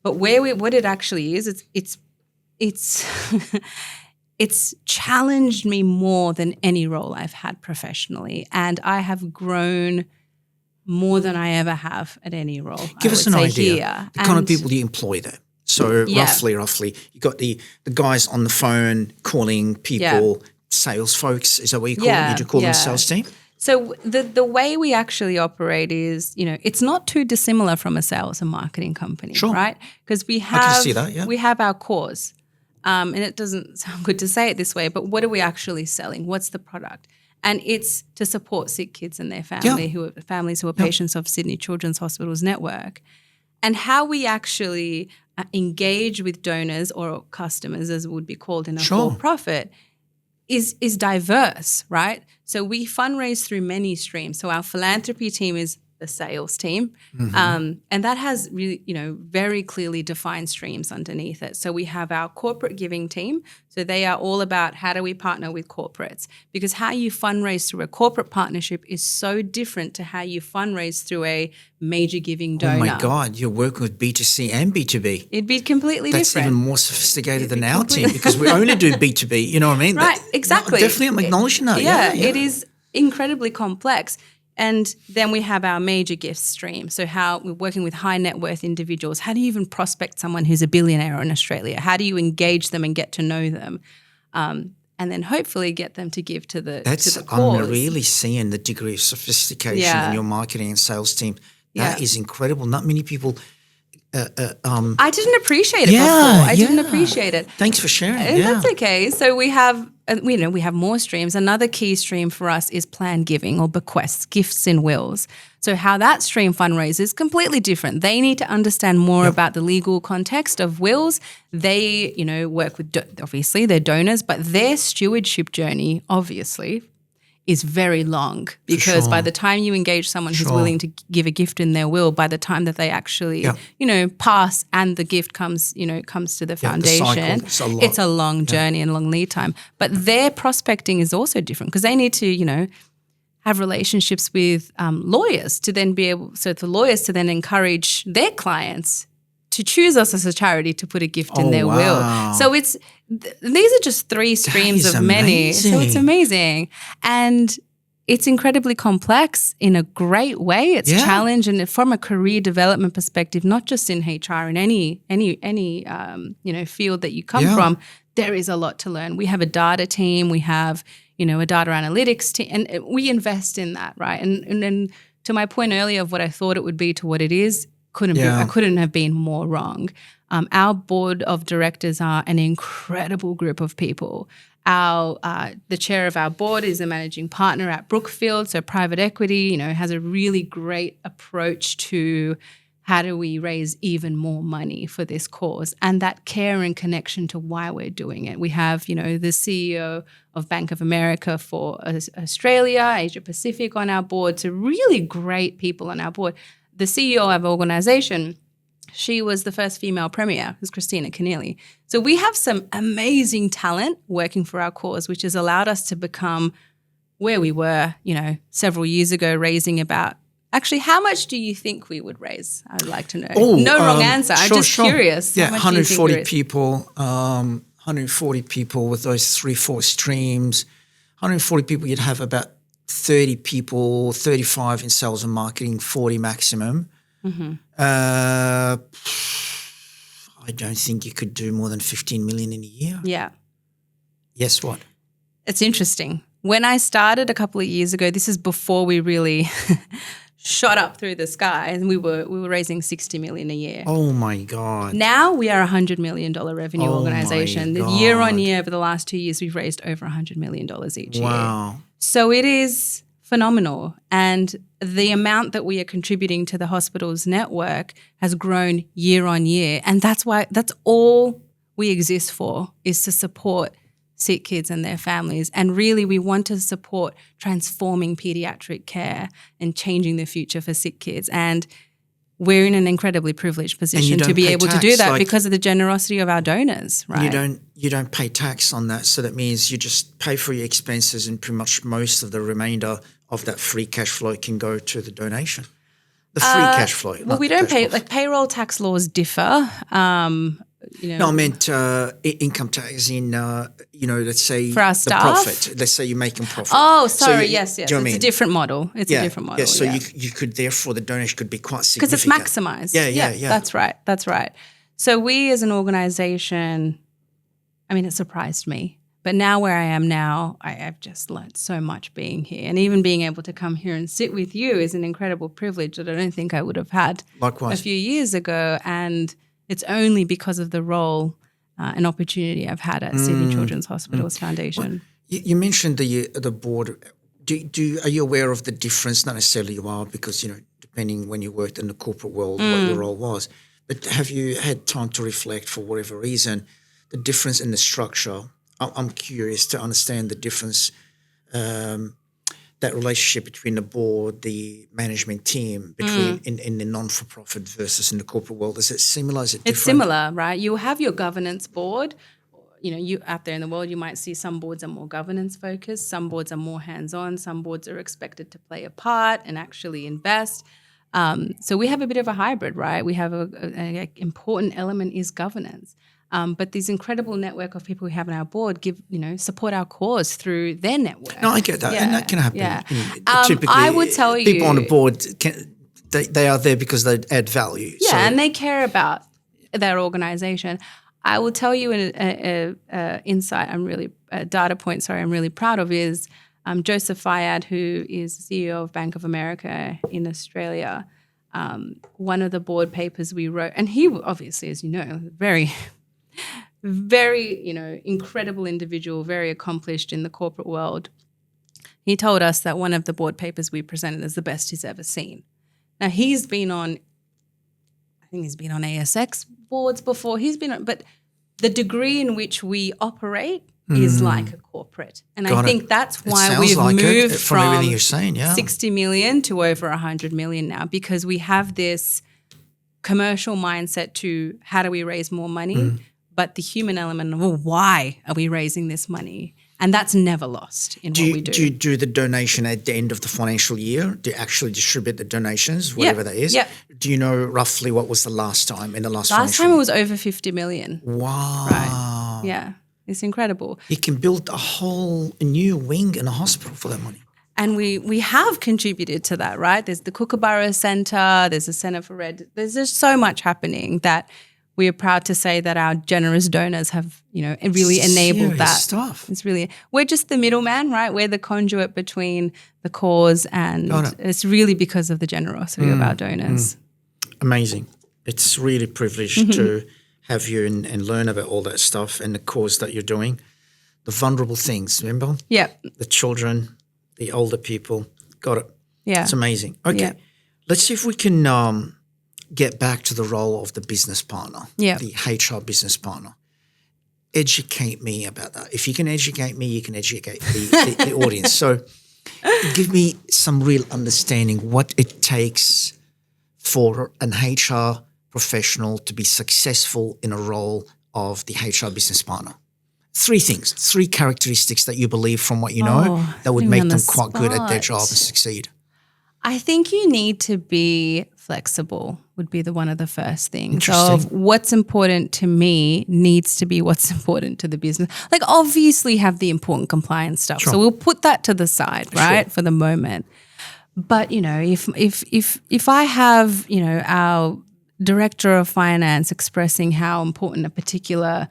But what it actually is, it's it's challenged me more than any role I've had professionally, and I have grown more than I ever have at any role. Give us an idea, the kind of people you employ there. So roughly, you got the guys on the phone calling people, sales folks. Is that what you call them? You do call them a sales team? So the way we actually operate is, you know, it's not too dissimilar from a sales and marketing company, right? Because we have our cause, and it doesn't sound good to say it this way, but what are we actually selling? What's the product? And it's to support sick kids and their families who are patients of Sydney Children's Hospitals network, and how we actually engage with donors or customers, as it would be called in a for-profit. Is diverse, right? So we fundraise through many streams. So our philanthropy team is the sales team. And that has really, very clearly defined streams underneath it. So we have our corporate giving team. So they are all about how do we partner with corporates? Because how you fundraise through a corporate partnership is so different to how you fundraise through a major giving donor. Oh my God, you're working with B2C and B2B. It'd be completely That's different. That's even more sophisticated than our team because we only do B2B, you know what I mean? Right, exactly. Definitely, I'm acknowledging that. Yeah, it is incredibly complex. And then we have our major gifts stream. So how we're working with high net worth individuals. How do you even prospect someone who's a billionaire in Australia? How do you engage them and get to know them? And then hopefully get them to give to the cause. I'm really seeing the degree of sophistication in your marketing and sales team. That is incredible. Not many people I didn't appreciate it before. I didn't appreciate it. Thanks for sharing. That's okay. So we have more streams. Another key stream for us is planned giving or bequests, gifts and wills. So how that stream fundraises is completely different. They need to understand more about the legal context of wills. They, work with, obviously, their donors, but their stewardship journey, obviously, is very long because by the time you engage someone who's willing to give a gift in their will, by the time that they actually, pass and the gift comes to the foundation, it's a long journey and long lead time. But their prospecting is also different because they need to, have relationships with lawyers to then the lawyers to then encourage their clients to choose us as a charity to put a gift in their will. So these are just three streams of many. So it's amazing. And it's incredibly complex in a great way. It's challenge and from a career development perspective, not just in HR, in any field that you come from, there is a lot to learn. We have a data team, we have, a data analytics team, and we invest in that, right? And then to my point earlier of what I thought it would be to what it is, I couldn't have been more wrong. Our board of directors are an incredible group of people. The chair of our board is a managing partner at Brookfield, so private equity, has a really great approach to how do we raise even more money for this cause and that care and connection to why we're doing it. We have, the CEO of Bank of America for Australia, Asia Pacific on our board, so really great people on our board. The CEO of Organisational, she was the first female premier, who's Christina Keneally. So we have some amazing talent working for our cause, which has allowed us to become where we were, several years ago, raising about, actually, how much do you think we would raise? I would like to know. No wrong answer. I'm just curious. Yeah, 140 people, 140 people with those 3-4 streams. 140 people, you'd have about 30 people, 35 in sales and marketing, 40 maximum. I don't think you could do more than 15 million in a year. Yeah. Yes, what? It's interesting. When I started a couple of years ago, this is before we really shot up through the sky, and we were raising 60 million a year. Oh my God. Now we are a $100 million revenue organisation. Year on year over the last 2 years, we've raised over $100 million each year. Wow. So it is phenomenal. And the amount that we are contributing to the hospital's network has grown year on year. And that's all we exist for, is to support sick kids and their families. And really we want to support transforming pediatric care and changing the future for sick kids. And we're in an incredibly privileged position to be able to do that because of the generosity of our donors, right? You don't pay tax on that, so that means you just pay for your expenses and pretty much most of the remainder of that free cash flow can go to the donation. The free cash flow. Well, we don't pay, payroll tax laws differ. No, I meant income tax in, let's say for our staff? The profit. Let's say you're making profit. Oh, sorry, yes. Do you know what I mean? It's a different model. It's a different model. Yeah, so you could, therefore, the donation could be quite significant. Because it's maximised. Yeah. That's right. So we as an organisation, it surprised me. But now where I am now, I've just learnt so much being here. And even being able to come here and sit with you is an incredible privilege that I don't think I would have had a few years ago. And it's only because of the role and opportunity I've had at Sydney Children's Hospitals Foundation. Well, you mentioned the board. Are you aware of the difference? Not necessarily you are, because depending when you worked in the corporate world, what your role was. But have you had time to reflect, for whatever reason, the difference in the structure? I'm curious to understand the difference that relationship between the board, the management team, between in the non-for-profit versus in the corporate world? Is it similar? Is it different? It's similar, right? You have your governance board. You know, you out there in the world, you might see some boards are more governance focused, some boards are more hands-on, some boards are expected to play a part and actually invest. So we have a bit of a hybrid, right? We have an important element is governance. But this incredible network of people we have on our board support our cause through their network. No, I get that. And that can happen. Yeah. Typically, I would tell you, people on the board, they are there because they add value. Yeah, and they care about their organization. I will tell you an insight a data point, I'm really proud of is Joseph Fayad, who is the CEO of Bank of America in Australia. One of the board papers we wrote, and he obviously, as you know, very, very, incredible individual, very accomplished in the corporate world. He told us that one of the board papers we presented is the best he's ever seen. Now, he's been on ASX boards before. But the degree in which we operate is like a corporate. And I think that's why we've moved from everything you're saying, 60 million to over 100 million now, because we have this commercial mindset to how do we raise more money, but the human element of why are we raising this money? And that's never lost in what we do. Do you do the donation at the end of the financial year? Do you actually distribute the donations, whatever that is? Yeah. Do you know roughly what was the last time in the last financial year? Last time it was over 50 million. Wow. Right. Yeah. It's incredible. You can build a new wing in a hospital for that money. And we have contributed to that, right? There's the Kookaburra Centre, there's a Centre for Red. There's just so much happening that we are proud to say that our generous donors have, really enabled that. Stuff. It's really, we're just the middleman, right? We're the conduit between the cause, and it's really because of the generosity of our donors. Amazing. It's really privileged to have you and learn about all that stuff and the cause that you're doing. The vulnerable things, remember? Yeah. The children, the older people. Got it. Yeah. It's amazing. Okay. Yeah. Let's see if we can get back to the role of the business partner, the HR business partner. Educate me about that. If you can educate me, you can educate the audience. So give me some real understanding what it takes for an HR professional to be successful in a role of the HR business partner. 3 things, 3 characteristics that you believe from what you know that would make them quite good at their job and succeed. I think you need to be flexible would be one of the first things. Of what's important to me needs to be what's important to the business. Like obviously have the important compliance stuff. Sure. So we'll put that to the side, right, for the moment. But, if I have, our director of finance expressing how important a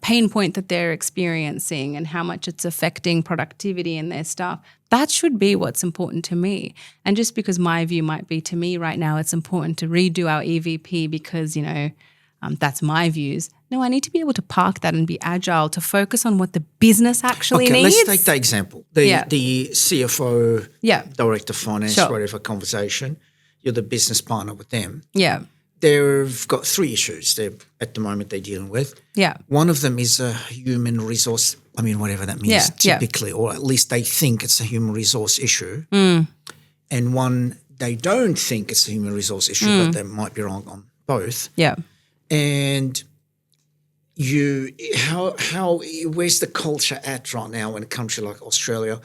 pain point that they're experiencing and how much it's affecting productivity in their staff, that should be what's important to me. And just because my view might be to me right now, it's important to redo our EVP because, that's my views. No, I need to be able to park that and be agile to focus on what the business actually needs. Let's take that example. The CFO, director of finance, whatever conversation, you're the business partner with them. Yeah. They've got 3 issues at the moment they're dealing with. Yeah. One of them is a human resource, whatever that means typically, or at least they think it's a human resource issue. And one, they don't think it's a human resource issue, but they might be wrong on both. Yeah. And where's the culture at right now in a country like Australia?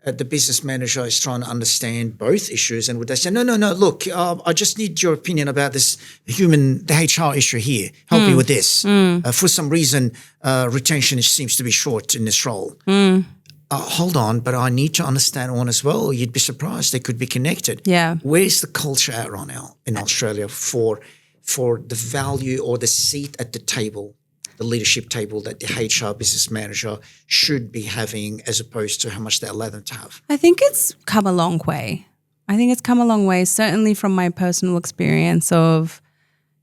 The business manager is trying to understand both issues, and would they say, no, look, I just need your opinion about the HR issue here. Help me with this. For some reason, retention seems to be short in this role. Hold on, but I need to understand one as well. You'd be surprised. They could be connected. Yeah. Where's the culture at right now in Australia for the value or the seat at the table, the leadership table that the HR business manager should be having as opposed to how much they allow them to have? I think it's come a long way. Certainly from my personal experience of,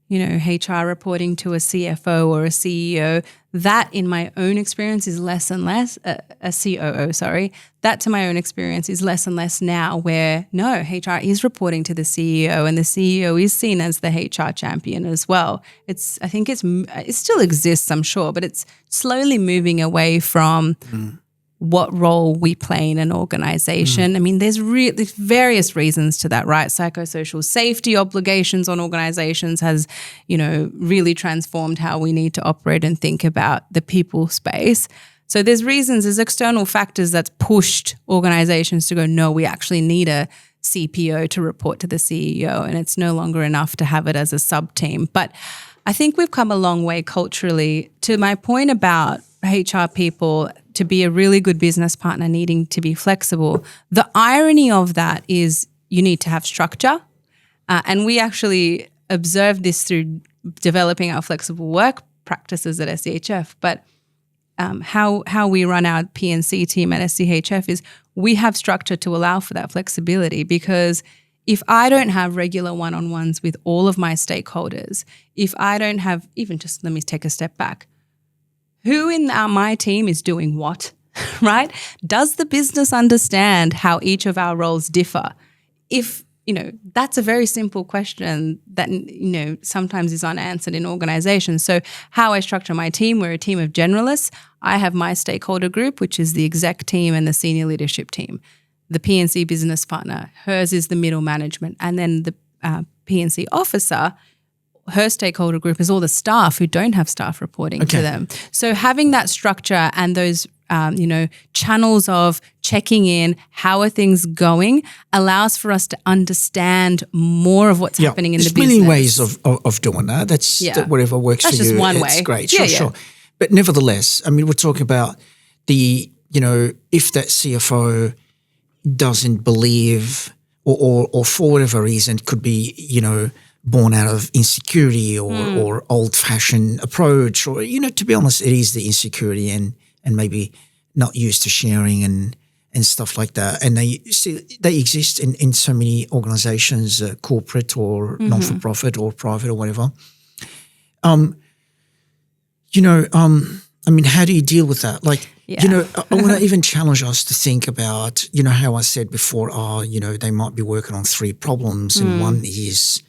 HR reporting to a CFO or a CEO. That in my own experience is less and less, a COO, sorry. That to my own experience is less and less now where, no, HR is reporting to the CEO and the CEO is seen as the HR champion as well. It still exists, I'm sure, but it's slowly moving away from what role we play in an organization. I mean, there's various reasons to that, right? Psychosocial safety obligations on organizations has, really transformed how we need to operate and think about the people space. So there's external factors that's pushed organizations to go, no, we actually need a CPO to report to the CEO, and it's no longer enough to have it as a sub-team. But I think we've come a long way culturally. To my point about HR people, to be a really good business partner needing to be flexible, the irony of that is you need to have structure. And we actually observed this through developing our flexible work practices at SCHF. But how we run our P&C team at SCHF is we have structure to allow for that flexibility, because if I don't have regular one-on-ones with all of my stakeholders, if I don't have, even just let me take a step back, who in my team is doing what, right? Does the business understand how each of our roles differ? If, that's a very simple question that, sometimes is unanswered in organizations. So how I structure my team, we're a team of generalists. I have my stakeholder group, which is the exec team and the senior leadership team. The P&C business partner, hers is the middle management. And then the P&C officer, her stakeholder group is all the staff who don't have staff reporting to them. So having that structure and those, channels of checking in, how are things going, allows for us to understand more of what's happening in the business. There's many ways of doing that. That's whatever works for you. That's just one way. It's great. Sure. But nevertheless, I mean, we're talking about the, if that CFO doesn't believe or for whatever reason could be, born out of insecurity or old-fashioned approach, or, to be honest, it is the insecurity and maybe not used to sharing and stuff like that. And they exist in so many organizations, corporate or non-for-profit or private or whatever. I mean, how do you deal with that? Like, I want to even challenge us to think about, how I said before, they might be working on 3 problems and one is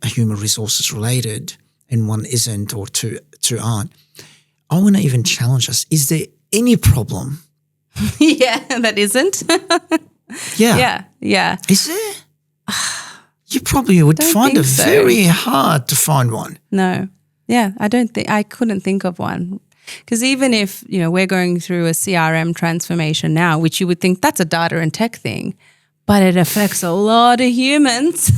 human resources related and one isn't, or two aren't. I want to even challenge us. Is there any problem? That isn't. Yeah. Is there? You probably would find it very hard to find one. No. Yeah, I couldn't think of one. Because even if, we're going through a CRM transformation now, which you would think that's a data and tech thing, but it affects a lot of humans.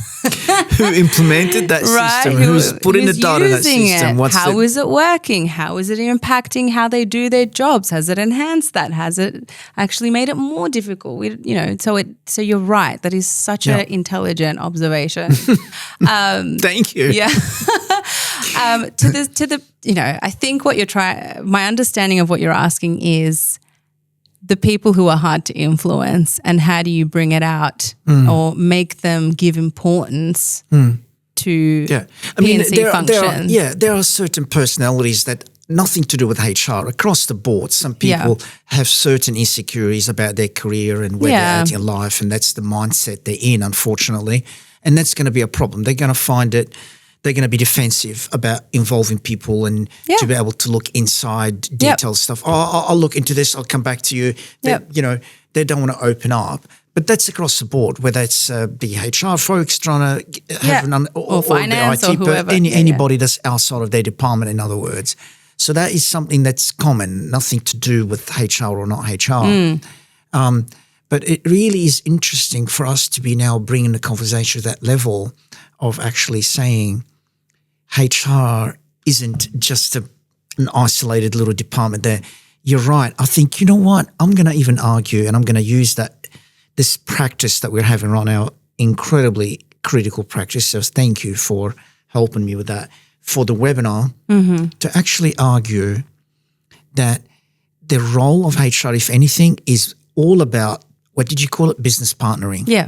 Who implemented that system? Who's putting the data in that system? How is it working? How is it impacting how they do their jobs? Has it enhanced that? Has it actually made it more difficult? So you're right. That is such an intelligent observation. Thank you. Yeah. I think my understanding of what you're asking is the people who are hard to influence, and how do you bring it out or make them give importance to P&C functions? There are certain personalities that nothing to do with HR across the board. Some people have certain insecurities about their career and where they're at in life, and that's the mindset they're in, unfortunately. And that's going to be a problem. They're going to find it. They're going to be defensive about involving people and to be able to look inside detailed stuff. Oh, I'll look into this. I'll come back to you. They don't want to open up. But that's across the board, whether it's the HR folks trying to have or finance the IT, or whoever. Anybody that's outside of their department, in other words. So that is something that's common, nothing to do with HR or not HR. But it really is interesting for us to be now bringing the conversation to that level of actually saying HR isn't just an isolated little department there. You're right. I think, you know what? I'm going to even argue, and I'm going to use this practice that we're having right now, incredibly critical practice. So thank you for helping me with that, for the webinar, to actually argue that the role of HR, if anything, is all about, what did you call it? Business partnering. Yeah.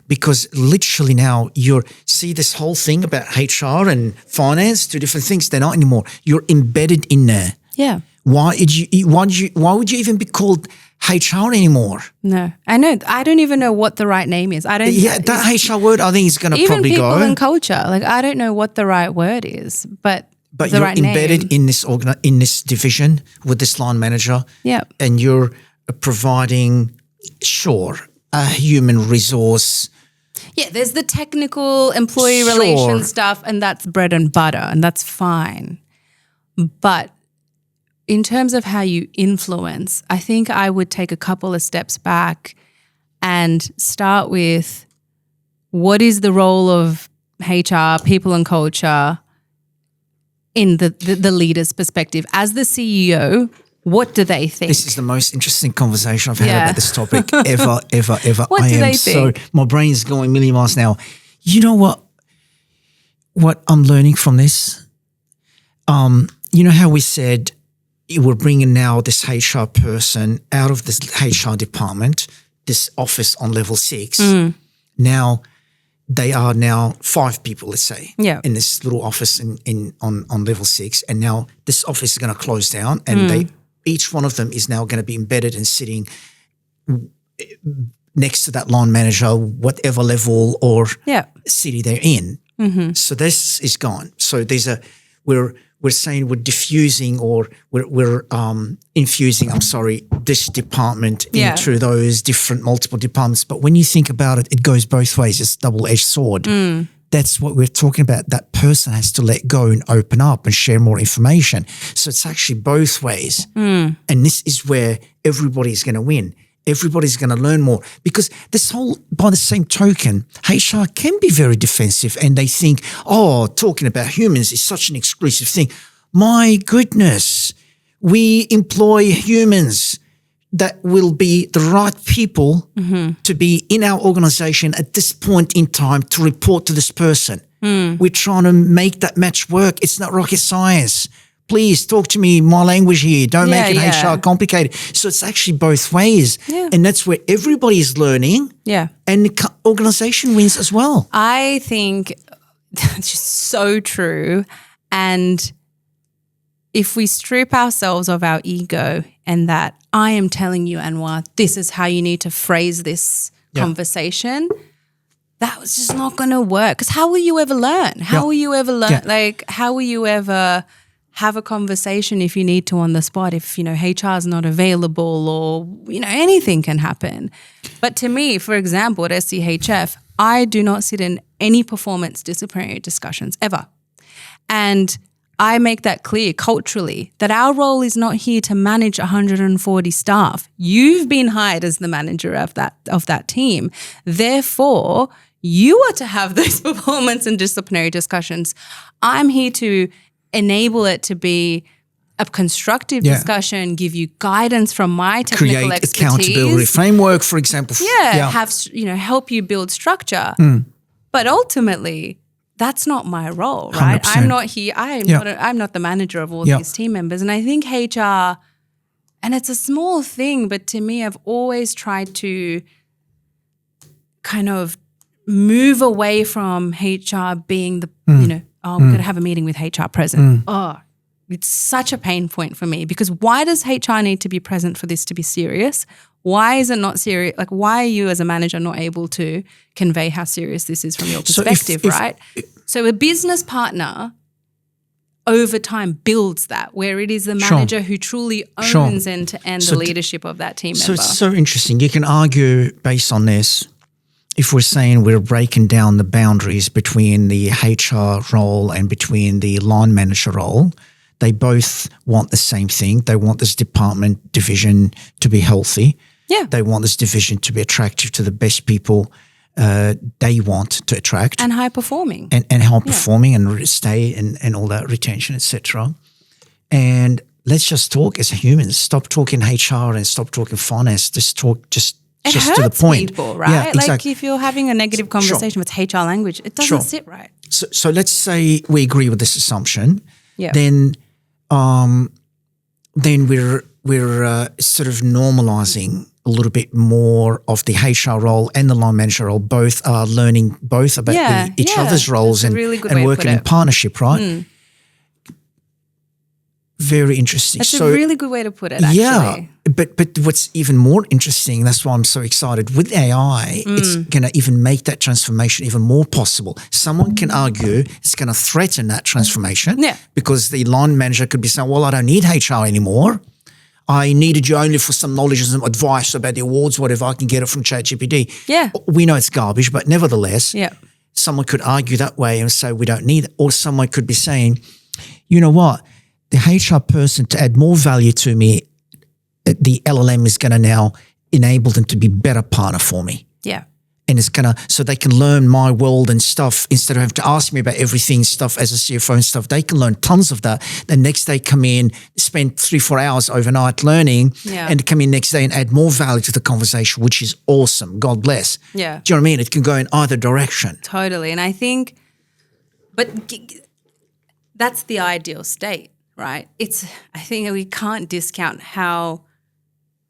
Because literally now see this whole thing about HR and finance, 2 different things. They're not anymore. You're embedded in there. Yeah. Why would you even be called HR anymore? No, I know. I don't even know what the right name is. I don't. Yeah, that HR word, I think is going to probably go. Even people in culture, I don't know what the right word is. But But you're embedded in this division with this line manager. Yeah. And you're providing, a human resource. Yeah, there's the technical employee relations stuff, and that's bread and butter, and that's fine. But in terms of how you influence, I think I would take a couple of steps back and start with, what is the role of HR, people and culture, in the leader's perspective? As the CEO, what do they think? This is the most interesting conversation I've had about this topic ever. What do they think? So my brain's going a million miles an hour. You know what I'm learning from this? You know how we said we're bringing now this HR person out of this HR department, this office on level 6. Now they are now 5 people, let's say, in this little office on level 6. And now this office is going to close down, and each one of them is now going to be embedded and sitting next to that line manager, whatever level or city they're in. So this is gone. So we're saying we're diffusing, or we're infusing, this department into those different multiple departments. But when you think about it, it goes both ways. It's a double-edged sword. That's what we're talking about. That person has to let go and open up and share more information. So it's actually both ways. And this is where everybody's going to win. Everybody's going to learn more, because by the same token, HR can be very defensive, and they think, talking about humans is such an exclusive thing. My goodness, we employ humans that will be the right people to be in our organization at this point in time to report to this person. We're trying to make that match work. It's not rocket science. Please talk to me my language here. Don't make it HR complicated. So it's actually both ways. And that's where everybody is learning. And the organization wins as well. I think that's just so true. And if we strip ourselves of our ego and that I am telling you, Anwar, this is how you need to phrase this conversation, that was just not going to work. Because how will you ever learn? How will you ever learn? Like, how will you ever have a conversation if you need to on the spot, if, HR is not available, or, anything can happen. But to me, for example, at SCHF, I do not sit in any performance disciplinary discussions ever. And I make that clear culturally that our role is not here to manage 140 staff. You've been hired as the manager of that team. Therefore, you are to have those performance and disciplinary discussions. I'm here to enable it to be a constructive discussion, give you guidance from my technical expertise. Create accountability framework, for example. Have help you build structure. But ultimately, that's not my role, right? 100%. I'm not here. I'm not the manager of all these team members. And I think HR, and it's a small thing, but to me, I've always tried to kind of move away from HR being the, we're going to have a meeting with HR present. It's such a pain point for me, because why does HR need to be present for this to be serious? Why is it not serious? Like, why are you as a manager not able to convey how serious this is from your perspective, right? So a business partner over time builds that, where it is the manager who truly owns end-to-end the leadership of that team member. So it's so interesting. You can argue based on this, if we're saying we're breaking down the boundaries between the HR role and between the line manager role, they both want the same thing. They want this division to be healthy. They want this division to be attractive to the best people they want to attract. And high performing. And high performing and stay and all that, retention, etc. And let's just talk as humans. Stop talking HR and stop talking finance. Just talk just to the point. People, right? Yeah, exactly. Like if you're having a negative conversation with HR language, it doesn't sit right. So let's say we agree with this assumption. Then we're sort of normalizing a little bit more of the HR role and the line manager role. Both are learning both about each other's roles and working in partnership, right? very interesting. That's a really good way to put it, actually. Yeah, but what's even more interesting, that's why I'm so excited, with AI, it's going to even make that transformation even more possible. Someone can argue it's going to threaten that transformation because the line manager could be saying, well, I don't need HR anymore. I needed you only for some knowledge and some advice about the awards, whatever. I can get it from ChatGPT. Yeah. We know it's garbage, but nevertheless, yeah. someone could argue that way and say we don't need it. Or someone could be saying, you know what, the HR person, to add more value to me, the LLM is going to now enable them to be better partner for me. Yeah. And it's going to, so they can learn my world and stuff instead of having to ask me about everything stuff as a CFO and stuff. They can learn tons of that. The next day come in, spend 3-4 hours overnight learning and come in next day and add more value to the conversation, which is awesome. God bless. Yeah. Do you know what I mean? It can go in either direction. Totally. And I think, but that's the ideal state, right? I think we can't discount how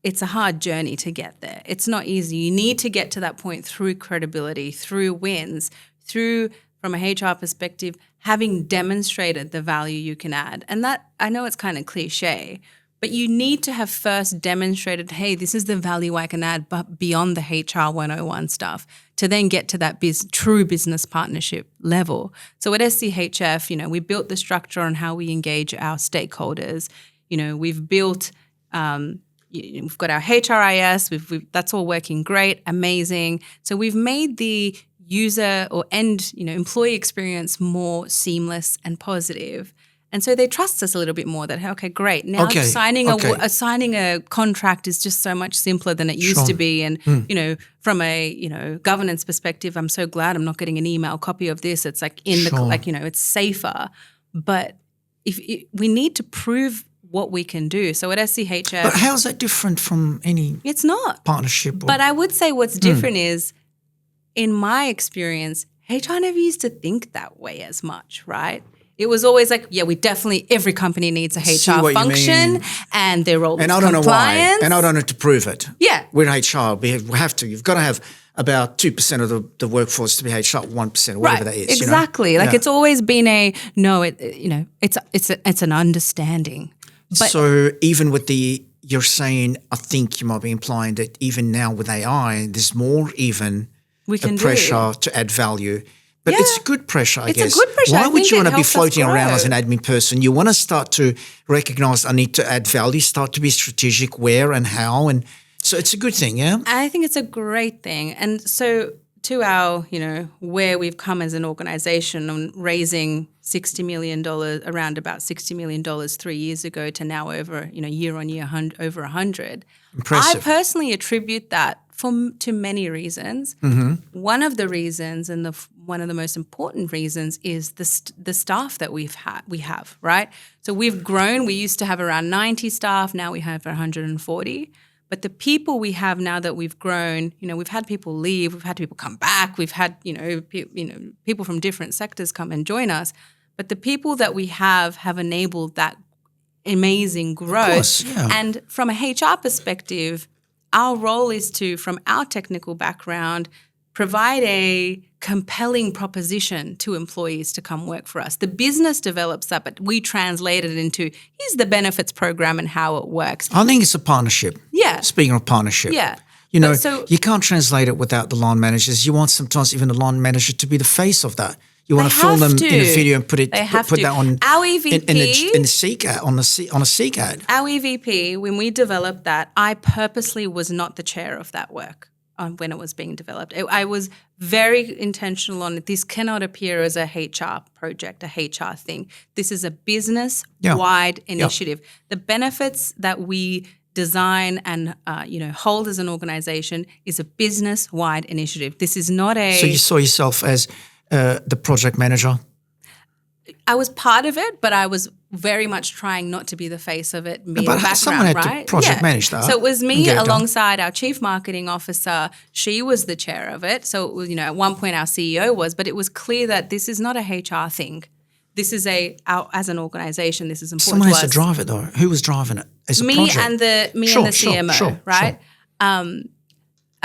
it's a hard journey to get there. It's not easy. You need to get to that point through credibility, through wins, through, from a HR perspective, having demonstrated the value you can add. And that, I know it's kind of cliche, but you need to have first demonstrated, hey, this is the value I can add, but beyond the HR 101 stuff, to then get to that true business partnership level. So at SCHF, we built the structure on how we engage our stakeholders. We've built we've got our HRIS, that's all working great, amazing. So we've made the user or employee experience more seamless and positive. And so they trust us a little bit more that, okay, great. Now signing a contract is just so much simpler than it used to be. And, from a, governance perspective, I'm so glad I'm not getting an email copy of this. It's like it's safer. But we need to prove what we can do. So at SCHF. But how is that different from any It's not. partnership? But I would say what's different is, in my experience, HR never used to think that way as much, right? It was always like, every company needs a HR function and they're all compliance. And I don't know why. And I don't know to prove it. Yeah. We're HR. We have to. You've got to have about 2% of the workforce to be HR, 1% or whatever that is. Exactly. It's always been it's an understanding. But so even with you're saying, I think you might be implying that even now with AI, there's more even pressure to add value. But it's good pressure, I guess. It's a good pressure. Why would you want to be floating around as an admin person? You want to start to recognize I need to add value, start to be strategic where and how. And so it's a good thing, yeah? I think it's a great thing. And so to our, where we've come as an organisation on raising $60 million, around about $60 million 3 years ago to now over, year on year, over 100. Impressive. I personally attribute that to many reasons. Mm-hmm. One of the reasons and one of the most important reasons is the staff that we have, right? So we've grown. We used to have around 90 staff. Now we have 140. But the people we have now that we've grown, we've had people leave, we've had people come back, we've had, people from different sectors come and join us. But the people that we have enabled that amazing growth. Of course, yeah. And from a HR perspective, our role is to, from our technical background, provide a compelling proposition to employees to come work for us. The business develops that, but we translate it into, here's the benefits program and how it works. I think it's a partnership. Yeah. Speaking of partnership. Yeah. You can't translate it without the line managers. You want sometimes even the line manager to be the face of that. You want to film them in a video and put that on our EVP in the Seek ad, on a Seek ad. Our EVP, when we developed that, I purposely was not the chair of that work when it was being developed. I was very intentional on it. This cannot appear as a HR project, a HR thing. This is a business-wide initiative. The benefits that we design and hold as an organisation is a business-wide initiative. This is not a. So you saw yourself as the project manager? I was part of it, but I was very much trying not to be the face of it, be in the background, someone had right? to project manage that. So it was me alongside our chief marketing officer. She was the chair of it. So it was, at one point our CEO was, but it was clear that this is not a HR thing. This is as an organisation, this is important to us. Someone has to drive it though. Who was driving it as a project? And the CMO, right? Sure.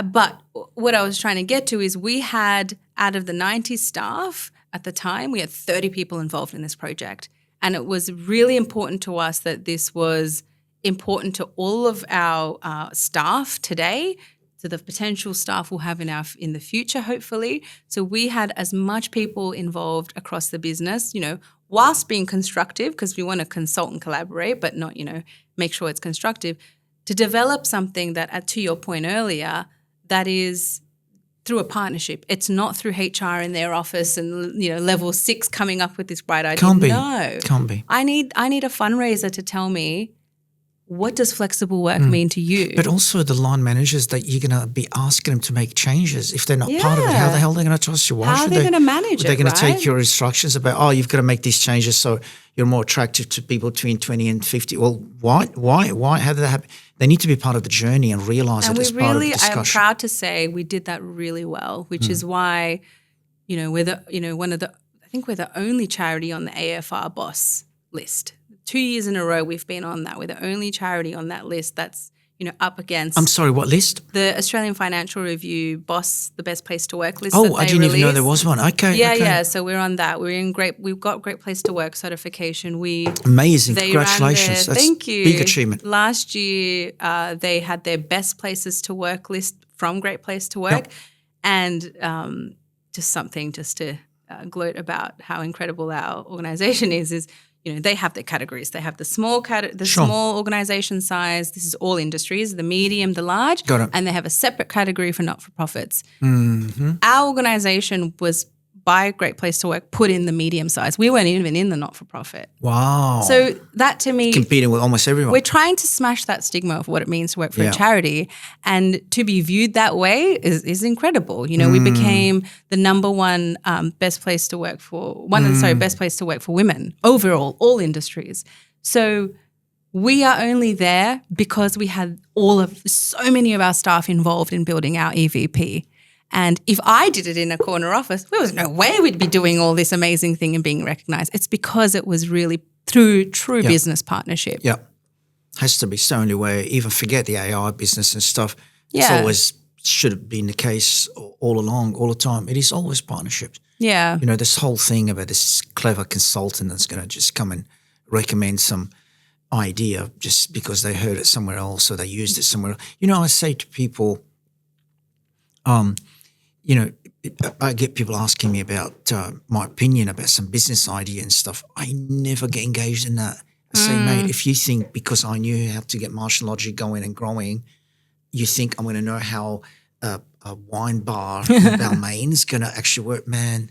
But what I was trying to get to is we had, out of the 90 staff at the time, we had 30 people involved in this project. And it was really important to us that this was important to all of our staff today, to the potential staff we'll have in the future, hopefully. So we had as much people involved across the business, whilst being constructive, because we want to consult and collaborate, but not, make sure it's constructive, to develop something that, to your point earlier, that is through a partnership. It's not through HR in their office and, level 6 coming up with this bright idea. Can't be. No. Can't be. I need a fundraiser to tell me, what does flexible work mean to you? But also the line managers that you're going to be asking them to make changes. If they're not part of it, how the hell are they going to trust you? How are they going to manage it, They're going to right? take your instructions about, you've got to make these changes so you're more attractive to people between 20 and 50. Well, why? How did that happen? They need to be part of the journey and realise it as part of the discussion. I'm proud to say we did that really well, which is why, we're the only charity on the AFR Boss list. 2 years in a row we've been on that. We're the only charity on that list that's, up against. I'm sorry, what list? The Australian Financial Review Boss, the Best Place to Work list. Oh, I didn't even know there was one. Okay. Yeah. So we're on that. We've got Great Place to Work certification. Amazing. Congratulations. Thank you. Big achievement. Last year, they had their Best Places to Work list from Great Place to Work, and just something to gloat about how incredible our organisation is. They have their categories. They have the small small organisation size. This is all industries, the medium, the large. Got it. And they have a separate category for not-for-profits. Mm-hmm. Our organisation was, by Great Place to Work, put in the medium size. We weren't even in the not-for-profit. Wow. So that, to me, competing with almost everyone. We're trying to smash that stigma of what it means to work for a charity, and to be viewed that way is incredible. We became the number one best place to work for best place to work for women overall, all industries. So we are only there because we had so many of our staff involved in building our EVP. And if I did it in a corner office, there was no way we'd be doing all this amazing thing and being recognised. It's because it was really through true business partnership. Yeah. Has to be. It's the only way. Even forget the AI business and stuff. Yeah. It's always should have been the case all along, all the time. It is always partnerships. Yeah. This whole thing about this clever consultant that's going to just come and recommend some idea just because they heard it somewhere else or they used it somewhere else. I say to people, I get people asking me about my opinion about some business idea and stuff. I never get engaged in that. I say, mate, if you think because I knew how to get Martian Logic going and growing, you think I'm going to know how a wine bar in Balmain is going to actually work, man,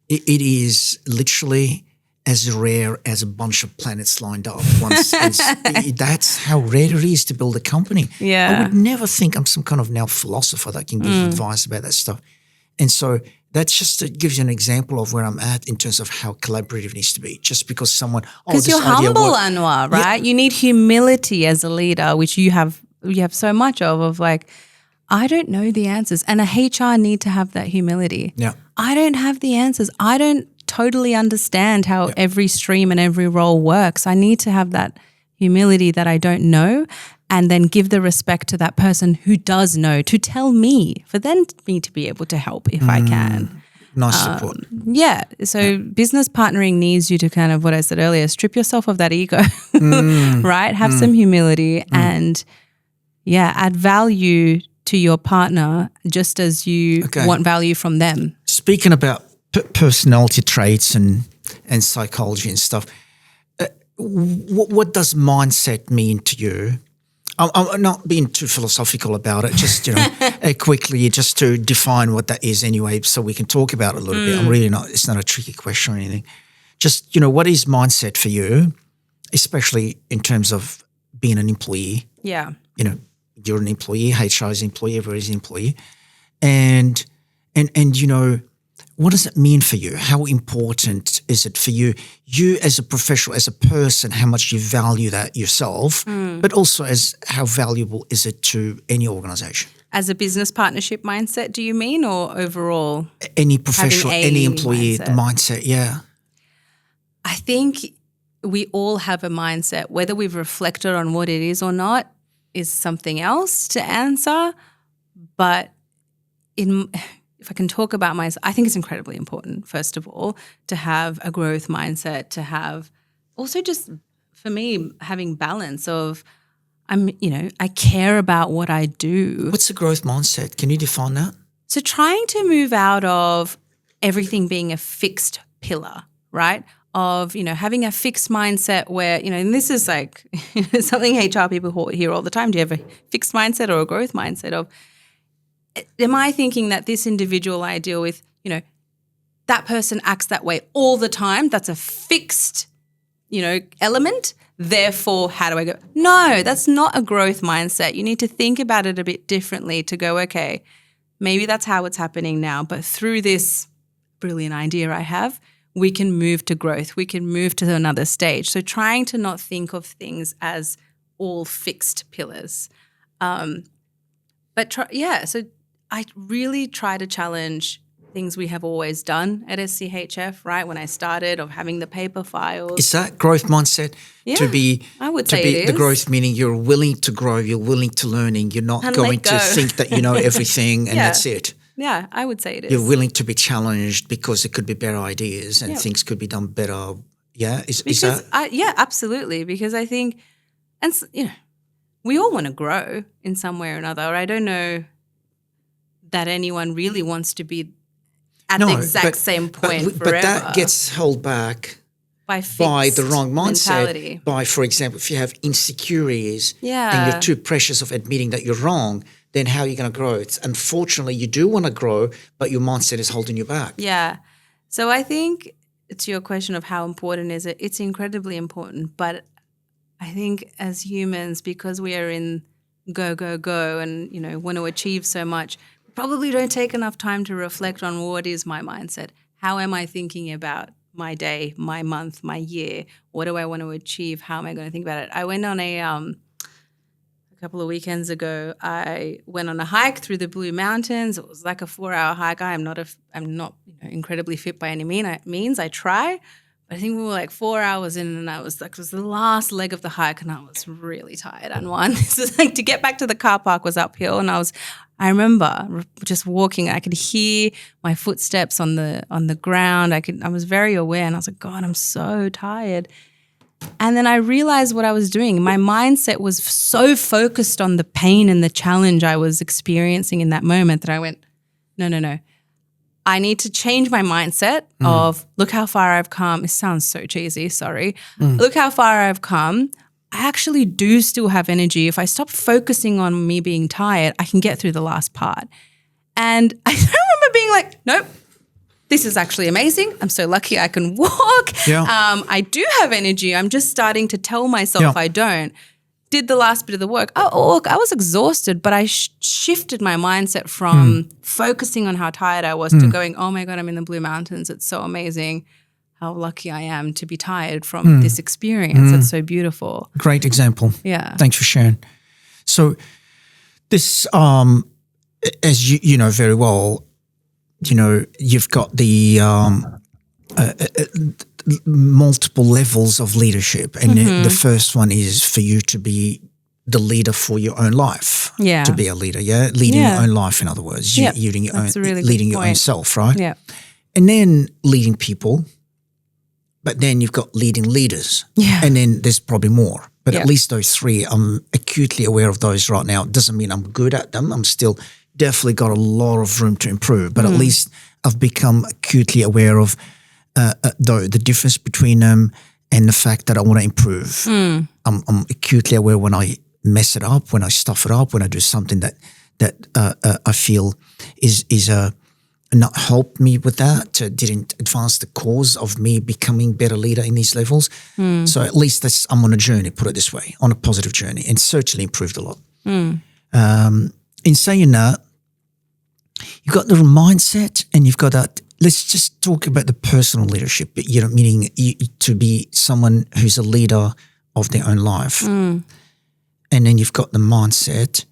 it is literally as rare as a bunch of planets lined up once. That's how rare it is to build a company. Yeah. I would never think I'm some kind of now philosopher that can give advice about that stuff. And so that's just it gives you an example of where I'm at in terms of how collaborative it needs to be. Just because someone because you're humble, Anwar, right? You need humility as a leader, which you have so much of like, I don't know the answers, and a HR need to have that humility. Yeah, I don't have the answers. I don't totally understand how every stream and every role works. I need to have that humility that I don't know, and then give the respect to that person who does know to tell me, for me to be able to help if I can. Nice support. So business partnering needs you to kind of, what I said earlier, strip yourself of that ego, right? Have some humility and add value to your partner just as you want value from them. Speaking about personality traits and psychology and stuff, what does mindset mean to you? I'm not being too philosophical about it, just, quickly, just to define what that is anyway so we can talk about it a little bit. I'm really not, it's not a tricky question or anything. Just, what is mindset for you, especially in terms of being an employee? Yeah. You're an employee, HR is an employee, everybody's an employee. And what does it mean for you? How important is it for you? You as a professional, as a person, how much you value that yourself, but also as how valuable is it to any organisation? As a business partnership mindset, do you mean, or overall? Any professional, any employee, the mindset, yeah. I think we all have a mindset. Whether we've reflected on what it is or not is something else to answer. But if I can talk about myself, I think it's incredibly important, first of all, to have a growth mindset, to have also just for me having balance of I care about what I do. What's a growth mindset? Can you define that? So trying to move out of everything being a fixed pillar, right? Of, having a fixed mindset where, and this is like something HR people hear all the time. Do you have a fixed mindset or a growth mindset of, am I thinking that this individual I deal with, that person acts that way all the time? That's a fixed, element. Therefore, how do I go? No, that's not a growth mindset. You need to think about it a bit differently to go, okay, maybe that's how it's happening now, but through this brilliant idea I have, we can move to growth. We can move to another stage. So trying to not think of things as all fixed pillars. So I really try to challenge things we have always done at SCHF, right? When I started, of having the paper files. Is that growth mindset I would say it is. The growth meaning you're willing to grow, you're willing to learning, you're not going to think that you know everything and that's it. Yeah, I would say it is. You're willing to be challenged because there could be better ideas and things could be done better. Yeah, is that? Absolutely. Because I think, we all want to grow in some way or another. I don't know that anyone really wants to be at the exact same point forever. But that gets held back by the wrong mindset. Mentality. By, for example, if you have insecurities and you're too precious of admitting that you're wrong, then how are you going to grow? Unfortunately, you do want to grow, but your mindset is holding you back. Yeah. So I think to your question of how important is it, it's incredibly important. But I think as humans, because we are in go, go, go and, want to achieve so much, probably don't take enough time to reflect on what is my mindset. How am I thinking about my day, my month, my year? What do I want to achieve? How am I going to think about it? I went on a couple of weekends ago. I went on a hike through the Blue Mountains. It was like a 4-hour hike. I'm not incredibly fit by any means. I try. But I think we were like 4 hours in and it was the last leg of the hike and I was really tired and this is like to get back to the car park was uphill and I remember just walking, I could hear my footsteps on the ground. I was very aware and I was like, God, I'm so tired. And then I realized what I was doing. My mindset was so focused on the pain and the challenge I was experiencing in that moment that I went, no. I need to change my mindset of look how far I've come. It sounds so cheesy, sorry. Look how far I've come. I actually do still have energy. If I stop focusing on me being tired, I can get through the last part. And I remember being like, nope, this is actually amazing. I'm so lucky I can walk. Yeah. I do have energy. I'm just starting to tell myself I don't. Did the last bit of the work. Oh, look, I was exhausted, but I shifted my mindset from focusing on how tired I was to going, oh my God, I'm in the Blue Mountains. It's so amazing. How lucky I am to be tired from this experience. It's so beautiful. Great example. Yeah. Thanks for sharing. So this, as you know very well, you've got the multiple levels of leadership. And the first one is for you to be the leader for your own life. Yeah. To be a leader, leading your own life, in other words. Leading your own self, right? Yeah. And then leading people. But then you've got leading leaders. Yeah. And then there's probably more. But at least those three, I'm acutely aware of those right now. It doesn't mean I'm good at them. I'm still definitely got a lot of room to improve. But at least I've become acutely aware of the difference between them and the fact that I want to improve. I'm acutely aware when I mess it up, when I stuff it up, when I do something that I feel is not helped me with that, didn't advance the cause of me becoming better leader in these levels. So at least I'm on a journey, put it this way, on a positive journey, and certainly improved a lot. In saying that, you've got the mindset and you've got that. Let's just talk about the personal leadership, meaning to be someone who's a leader of their own life. And then you've got the mindset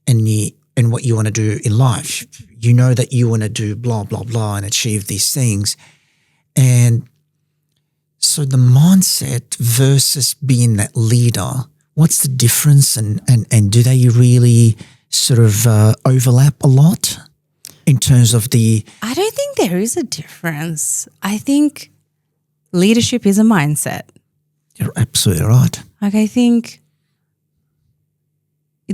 and what you want to do in life. You know that you want to do blah, blah, blah and achieve these things. And so the mindset versus being that leader, what's the difference and do they really sort of overlap a lot? In terms of I don't think there is a difference. I think leadership is a mindset. You're absolutely right. Like, I think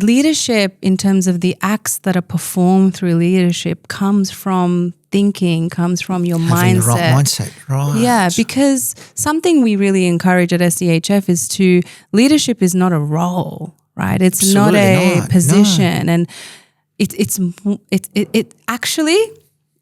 leadership, in terms of the acts that are performed through leadership, comes from thinking, comes from your Having mindset. the right mindset, right. Yeah, because something we really encourage at SDHF is leadership is not a role, right? It's Absolutely not a not. position. No. And it actually,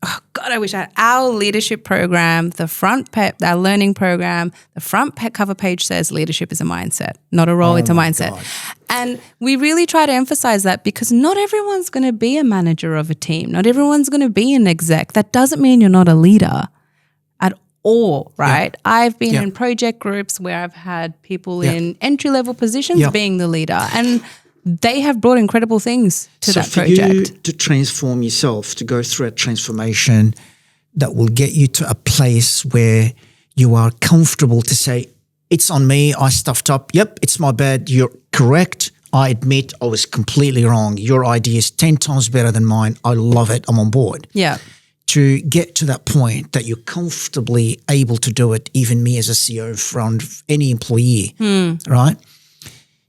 oh God, I wish our leadership program, our learning program, the front cover page says leadership is a mindset, not a role, it's a mindset. God. And we really try to emphasize that, because not everyone's going to be a manager of a team. Not everyone's going to be an exec. That doesn't mean you're not a leader at all, right? Yeah. I've been in project groups where I've had people in entry-level positions being the leader, and they have brought incredible things to that project. So for you to transform yourself, to go through a transformation that will get you to a place where you are comfortable to say, it's on me, I stuffed up. Yep, it's my bad. You're correct. I admit I was completely wrong. Your idea is 10 times better than mine. I love it. I'm on board. Yeah. To get to that point that you're comfortably able to do it, even me as a CEO in front of any employee, right?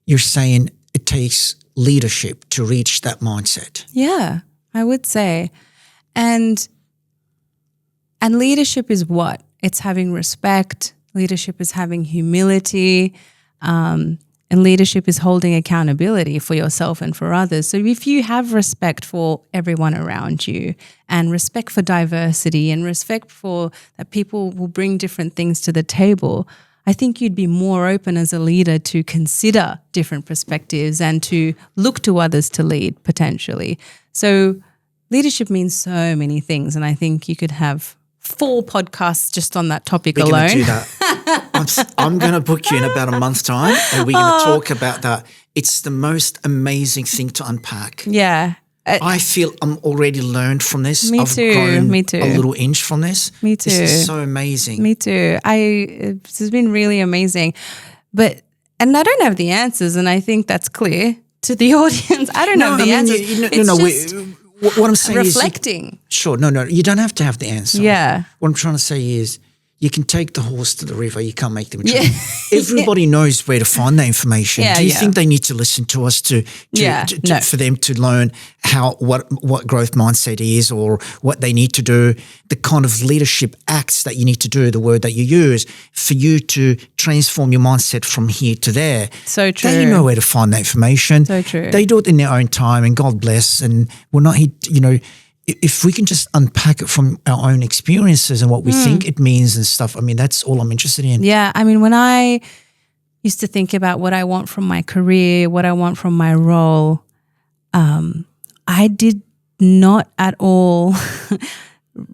You're saying it takes leadership to reach that mindset. Yeah, I would say. And leadership is what? It's having respect. Leadership is having humility. And leadership is holding accountability for yourself and for others. So if you have respect for everyone around you, and respect for diversity, and respect for that people will bring different things to the table, I think you'd be more open as a leader to consider different perspectives and to look to others to lead potentially. So leadership means so many things, and I think you could have 4 podcasts just on that topic alone. We're going to do that. I'm going to book you in about a month's time, and we're going to talk about that. It's the most amazing thing to unpack. Yeah. I feel I'm already learned from this. Me I've too. grown Me too. a little inch from this. Me too. This is so amazing. Me too. This has been really amazing. And I don't have the answers, and I think that's clear to the audience. I don't have the answers. What I'm saying reflecting. is... Sure. No. You don't have to have the answer. Yeah. What I'm trying to say is, you can take the horse to the river. You can't make them drink. Yeah. Everybody knows where to find that information. Yeah, Do you think they need to listen to us for them to learn what growth mindset is, or what they need to do, the kind of leadership acts that you need to do, the word that you use for you to transform your mindset from here to there? So true. They know where to find that information. So true. They do it in their own time, and God bless. And we're not here, if we can just unpack it from our own experiences and what we think it means and stuff, I mean, that's all I'm interested in. Yeah. I mean, when I used to think about what I want from my career, what I want from my role, I did not at all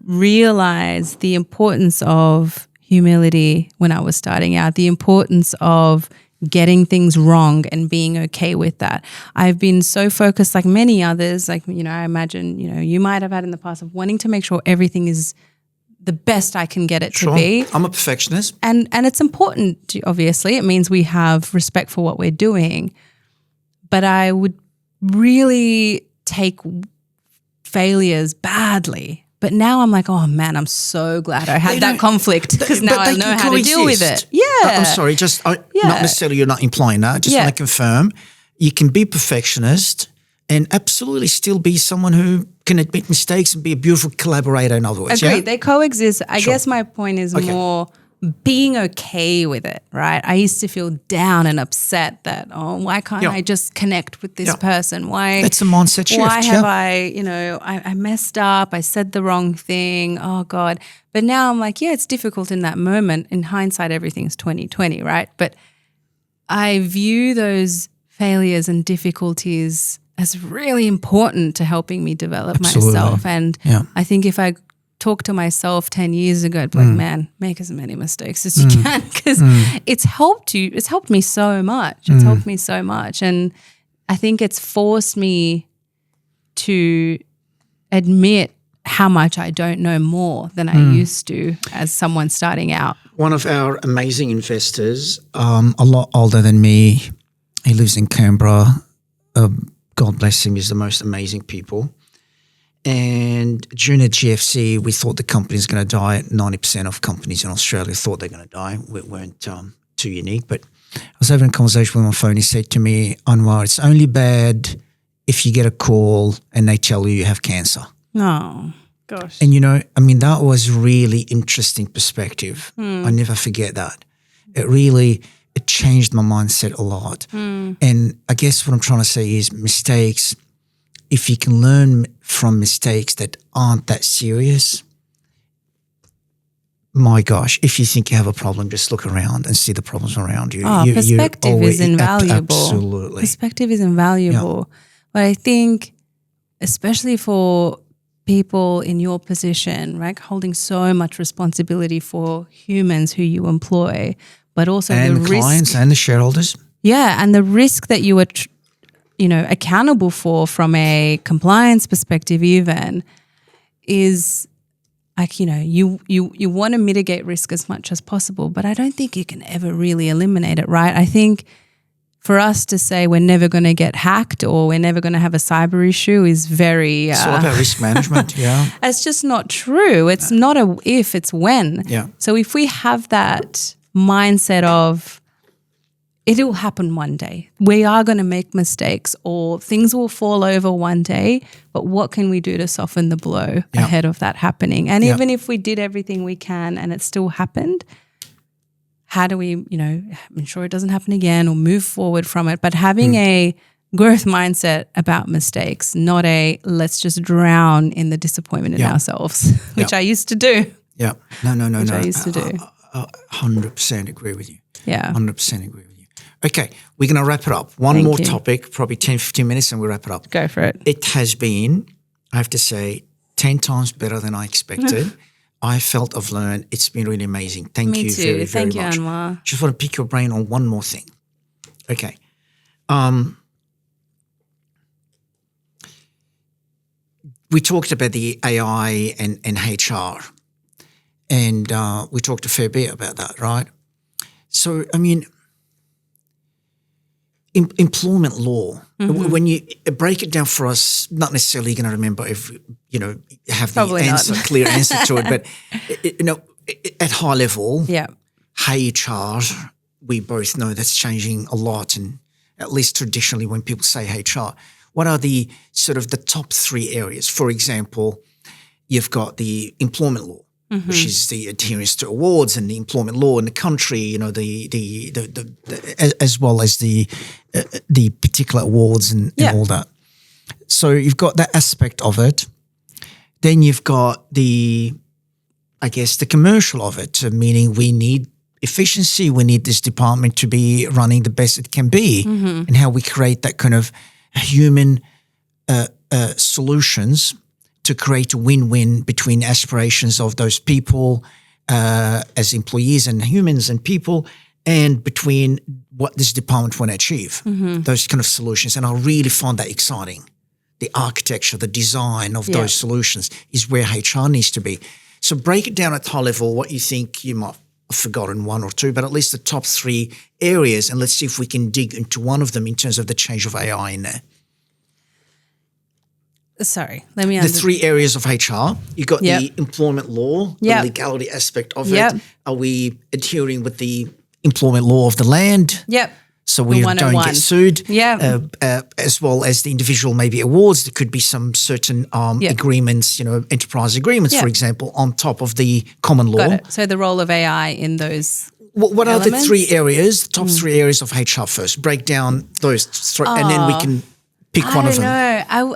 realize the importance of humility when I was starting out, the importance of getting things wrong and being okay with that. I've been so focused, like many others, I imagine, you might have had in the past, of wanting to make sure everything is the best I can get it to be. I'm a perfectionist. And it's important, obviously. It means we have respect for what we're doing. But I would really take failures badly. But now I'm like, oh man, I'm so glad I had that conflict, because now I know how to deal with it. Yeah. I'm sorry, not necessarily you're not implying that. Just want to confirm, you can be perfectionist and absolutely still be someone who can admit mistakes and be a beautiful collaborator, in other words. Agreed. Yeah? They coexist. I guess my point is more being okay with it, right? I used to feel down and upset that, why can't I just connect with this person? Why? That's a mindset shift. Why have I messed up, I said the wrong thing, oh God. But now I'm like, it's difficult in that moment. In hindsight, everything's 20/20, right? But I view those failures and difficulties as really important to helping me develop myself. And I think if I talk to myself 10 years ago, I'd be like, man, make as many mistakes as you can, because it's helped me so much. It's helped me so much. And I think it's forced me to admit how much I don't know more than I used to as someone starting out. One of our amazing investors, a lot older than me, he lives in Canberra. God bless him, he's the most amazing people. And during the GFC, we thought the company was going to die. 90% of companies in Australia thought they're going to die. We weren't too unique. But I was having a conversation with my phone. He said to me, Anwar, it's only bad if you get a call and they tell you have cancer. Oh, gosh. And, that was really interesting perspective. I never forget that. It changed my mindset a lot. And I guess what I'm trying to say is mistakes, if you can learn from mistakes that aren't that serious, my gosh, if you think you have a problem, just look around and see the problems around you. Perspective is invaluable. Absolutely. Perspective is invaluable. Yeah. But I think, especially for people in your position, right, holding so much responsibility for humans who you employ, but also and the clients risk, and the shareholders. Yeah, and the risk that you are, accountable for from a compliance perspective, even, is like you want to mitigate risk as much as possible, but I don't think you can ever really eliminate it, right? I think for us to say we're never going to get hacked or we're never going to have a cyber issue is very... it's all about risk management, yeah. It's just not true. It's not a if, it's when. Yeah. So if we have that mindset of it will happen one day, we are going to make mistakes or things will fall over one day, but what can we do to soften the blow ahead of that happening? And even if we did everything we can and it still happened, how do we, ensure it doesn't happen again or move forward from it? But having a growth mindset about mistakes, not a let's just drown in the disappointment in ourselves, which I used to do. Yeah. No. I used to do. 100% agree with you. Yeah. 100% agree with you. Okay, we're going to wrap it up. One more topic, probably 10, 15 minutes and we'll wrap it up. Go for it. It has been, I have to say, 10 times better than I expected. I felt I've learned. It's been really amazing. Thank you very, very much. Thank you, Anwar. Just want to pick your brain on one more thing. Okay. We talked about the AI and HR, and we talked a fair bit about that, right? So, employment law, when you break it down for us, not necessarily going to remember if, have Probably the answer, clear answer to it, but, at high level, HR, we both know that's changing a lot, and at least traditionally when people say HR, what are the sort of the top three areas? For example, you've got the employment law, which is the adherence to awards and the employment law in the country, as well as the particular awards and all that. So you've got that aspect of it. Then you've got the commercial of it, meaning we need efficiency. We need this department to be running the best it can be, and how we create that kind of human solutions to create a win-win between aspirations of those people as employees and humans and people, and between what this department want to achieve, those kind of solutions. And I really find that exciting. The architecture, the design of those solutions is where HR needs to be. So break it down at high level, what you think. You might have forgotten one or two, but at least the top three areas, and let's see if we can dig into one of them in terms of the change of AI in there. Sorry, let me the three areas of HR. You got the employment law, the legality aspect of it. Are we adhering with the employment law of the land? Yep. So we don't get sued. Yeah. As well as the individual maybe awards, there could be some certain agreements, enterprise agreements, for example, on top of the common law. Got it. So the role of AI in those. What are the three areas? The top three areas of HR first. Break down those three, and then we can pick one of them.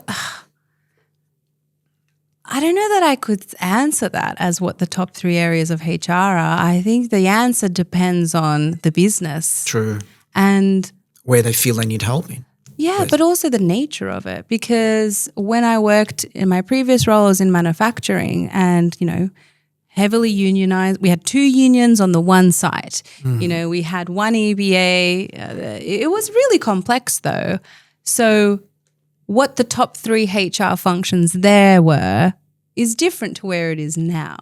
I don't know that I could answer that as what the top three areas of HR are. I think the answer depends on the business. True. And where they feel they need help in. Yeah, but also the nature of it. Because when I worked in my previous roles in manufacturing and, heavily unionized, we had two unions on the one site. We had one EBA. It was really complex though. So what the top three HR functions there were is different to where it is now.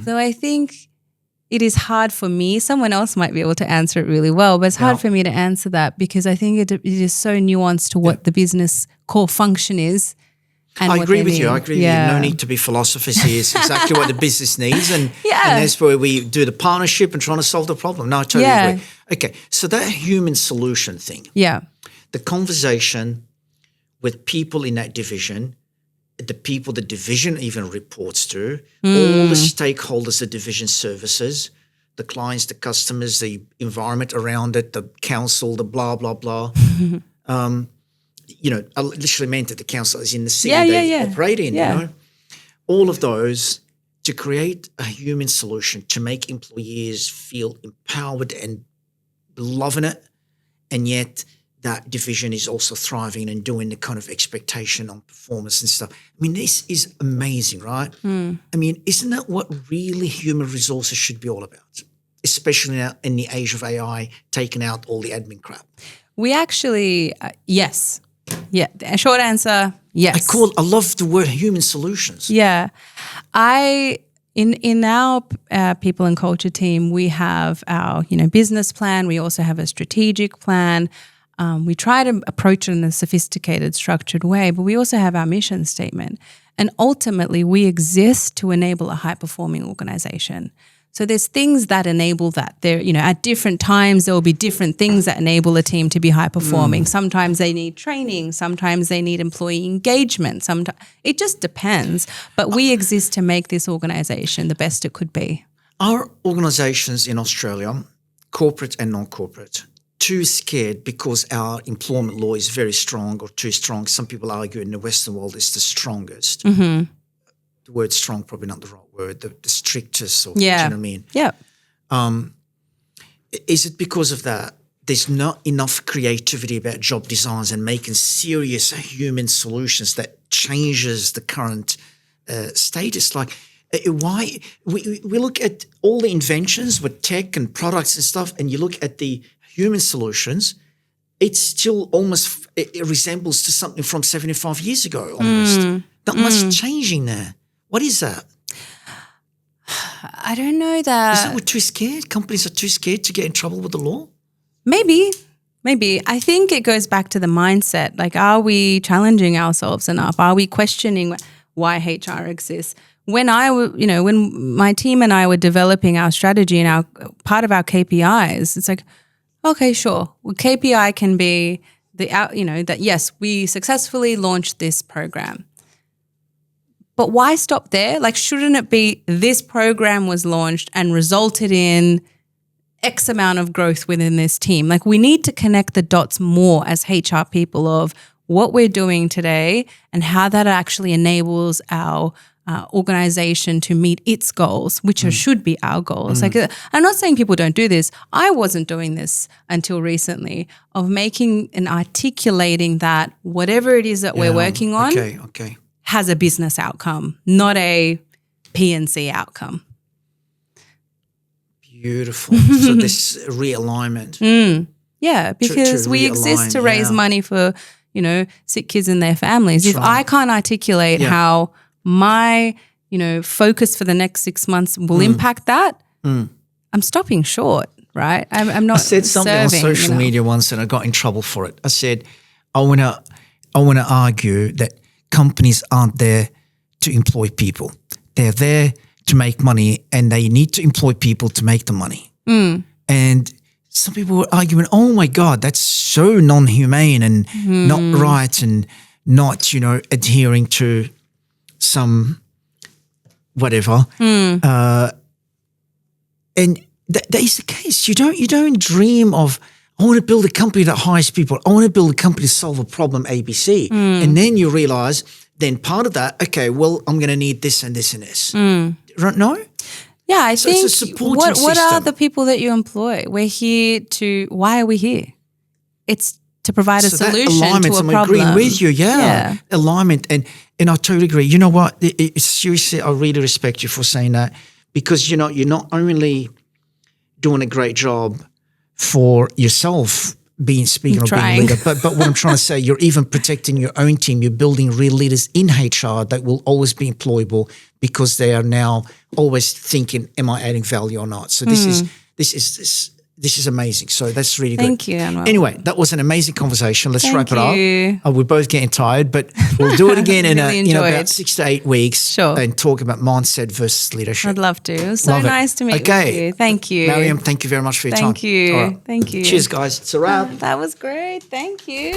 So I think it is hard for me. Someone else might be able to answer it really well, but it's hard for me to answer that because I think it is so nuanced to what the business core function is And I agree with you. I agree with you. No need to be philosophers here. It's exactly what the business needs. And that's where we do the partnership and trying to solve the problem. No, I totally agree. Okay, so that human solution thing. Yeah. The conversation with people in that division, the people the division even reports to, all the stakeholders the division services, the clients, the customers, the environment around it, the council, the blah, blah, blah. I literally meant that the council is in the city they operate in, you know. All of those to create a human solution to make employees feel empowered and loving it, and yet that division is also thriving and doing the kind of expectation on performance and stuff. I mean, this is amazing, right? I mean, isn't that what really human resources should be all about? Especially now in the age of AI, taking out all the admin crap. We actually, yes. Yeah, a short answer, yes. I love the word human solutions. Yeah. In our people and culture team, we have our, business plan. We also have a strategic plan. We try to approach it in a sophisticated, structured way, but we also have our mission statement. And ultimately, we exist to enable a high-performing organization. So there's things that enable that. There, at different times, there will be different things that enable a team to be high-performing. Sometimes they need training. Sometimes they need employee engagement. Sometimes it just depends. But we exist to make this organization the best it could be. Our organizations in Australia, corporate and non-corporate, too scared because our employment law is very strong or too strong. Some people argue in the Western world it's the strongest. The word strong, probably not the right word, the strictest. Or, do you know what I mean? Yeah. Is it because of that? There's not enough creativity about job designs and making serious human solutions that changes the current status. Like, why we look at all the inventions with tech and products and stuff, and you look at the human solutions, it's still almost, it resembles to something from 75 years ago almost. Not much changing there. What is that? I don't know that. Is it we're too scared? Companies are too scared to get in trouble with the law? Maybe. I think it goes back to the mindset. Like, are we challenging ourselves enough? Are we questioning why HR exists? When when my team and I were developing our strategy and part of our KPIs, it's like, okay, sure. Well, KPI can be that yes, we successfully launched this program. But why stop there? Like, shouldn't it be this program was launched and resulted in X amount of growth within this team? Like, we need to connect the dots more as HR people of what we're doing today and how that actually enables our organization to meet its goals, which should be our goals. Like, I'm not saying people don't do this. I wasn't doing this until recently, of making and articulating that whatever it is that we're working on has a business outcome, not a P&C outcome. Beautiful. So this realignment. Yeah, because we exist to raise money for, sick kids and their families. If I can't articulate how my, focus for the next 6 months will impact that, I'm stopping short, right? I'm not. I said something on social media once and I got in trouble for it. I said, I want to argue that companies aren't there to employ people. They're there to make money, and they need to employ people to make the money. And some people were arguing, oh my God, that's so non-humane and not right and not, adhering to some whatever. And that is the case. You don't dream of, I want to build a company that hires people. I want to build a company to solve a problem ABC. And then you realize, then part of that, okay, well, I'm going to need this and this and this. No? Yeah, I think it's a supporting what are the people that you employ? We're here why are we here? It's to provide a solution to a problem. I'm agreeing with you, alignment. And I totally agree. You know what? Seriously, I really respect you for saying that, because, you're not only doing a great job for yourself being a leader, but what I'm trying to say, you're even protecting your own team. You're building real leaders in HR that will always be employable, because they are now always thinking, am I adding value or not? So this is this is amazing. So that's really good. Thank you, Anwar. Anyway, that was an amazing conversation. Let's wrap it you. up. We're both getting tired, but we'll do it again Really in about 6 to 8 weeks. Sure. And talk about mindset versus leadership. I'd love to. It was so Love it. nice to meet with you. Thank you. Mariam, thank you very much for your time. Thank you. All right. Thank you. Cheers, guys. It's a wrap. That was great. Thank you.